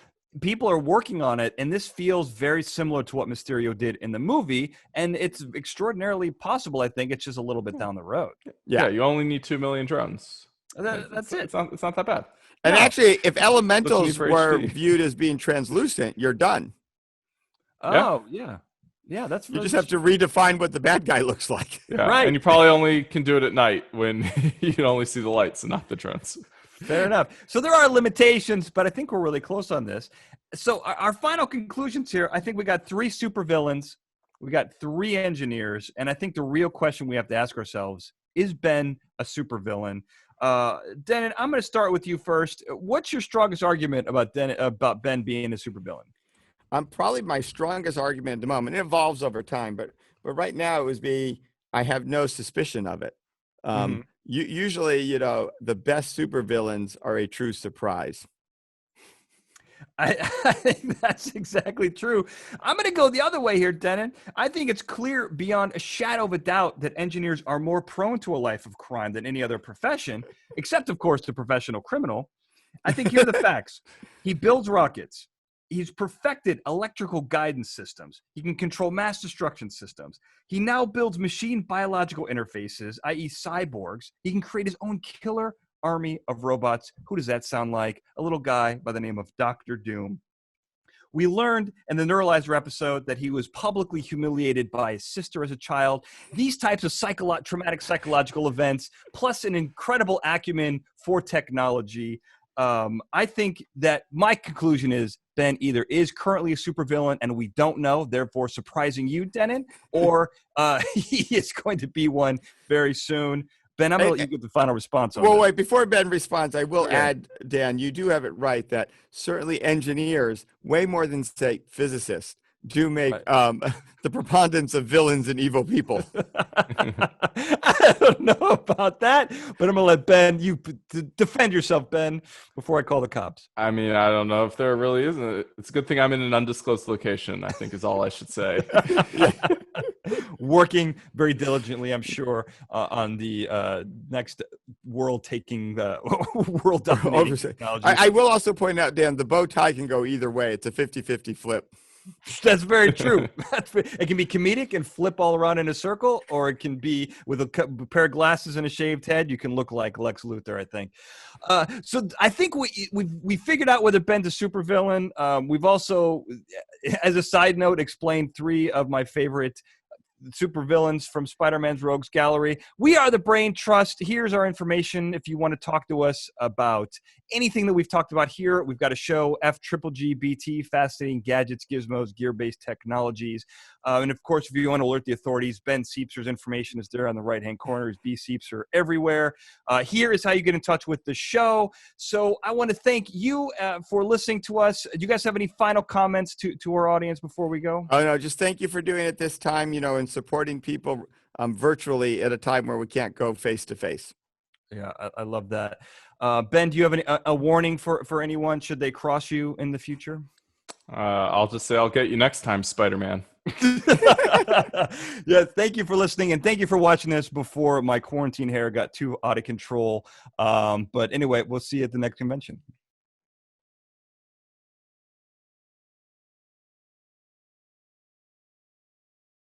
people are working on it, and this feels very similar to what Mysterio did in the movie, and it's extraordinarily possible. I think it's just a little bit down the road. Yeah, you only need 2 million drones. That's it. It's not that bad. And actually, if elementals were viewed as being translucent, you're done. Oh, yeah. Yeah, that's you just have to redefine what the bad guy looks like. Yeah, right. And you probably only can do it at night when you can only see the lights and not the drones. Fair enough. So there are limitations, but I think we're really close on this. So our final conclusions here, I think we got 3 supervillains, we got 3 engineers, and I think the real question we have to ask ourselves, is Ben a supervillain? Dennin, I'm going to start with you first. What's your strongest argument about Ben being a supervillain? Probably my strongest argument at the moment. It evolves over time, but right now it would be I have no suspicion of it. Mhm. Usually, the best supervillains are a true surprise. I think that's exactly true. I'm going to go the other way here, Dennin. I think it's clear beyond a shadow of a doubt that engineers are more prone to a life of crime than any other profession, except, of course, the professional criminal. I think here are the facts. He builds rockets. He's perfected electrical guidance systems. He can control mass destruction systems. He now builds machine biological interfaces, i.e., cyborgs. He can create his own killer army of robots. Who does that sound like? A little guy by the name of Dr. Doom. We learned in the Neuralizer episode that he was publicly humiliated by his sister as a child. These types of traumatic psychological events, plus an incredible acumen for technology. I think that my conclusion is Ben either is currently a supervillain and we don't know, therefore surprising you, Dennin, or he is going to be one very soon. Ben, I'm going to let you get the final response on Well, that. wait, before Ben responds, I will add, Dan, you do have it right that certainly engineers, way more than, say, physicists, do make the preponderance of villains and evil people. I don't know about that, but I'm going to let Ben, you defend yourself, Ben, before I call the cops. I mean, I don't know if there really is. It's a good thing I'm in an undisclosed location, I think is all I should say. Working very diligently, I'm sure, on the next world-taking, world-dominating technology. I will also point out, Dan, the bow tie can go either way. It's a 50-50 flip. That's very true. It can be comedic and flip all around in a circle, or it can be with a pair of glasses and a shaved head. You can look like Lex Luthor, I think. So I think we figured out whether Ben's a supervillain. We've also, as a side note, explained 3 of my favorite supervillains from Spider-Man's Rogues Gallery. We are the Brain Trust. Here's our information if you want to talk to us about anything that we've talked about here. We've got a show, FGGGbT, Fascinating Gadgets, Gizmos, Gear-Based Technologies. And of course, if you want to alert the authorities, Ben Siepser's information is there on the right-hand corner. Is B Siepser everywhere. Here is how you get in touch with the show. So I want to thank you for listening to us. Do you guys have any final comments to our audience before we go? Oh, no, just thank you for doing it this time, and supporting people virtually at a time where we can't go face-to-face. Yeah, I love that. Ben, do you have a warning for anyone should they cross you in the future? I'll just say I'll get you next time, Spider-Man. Yeah, thank you for listening, and thank you for watching this before my quarantine hair got too out of control. But anyway, we'll see you at the next convention.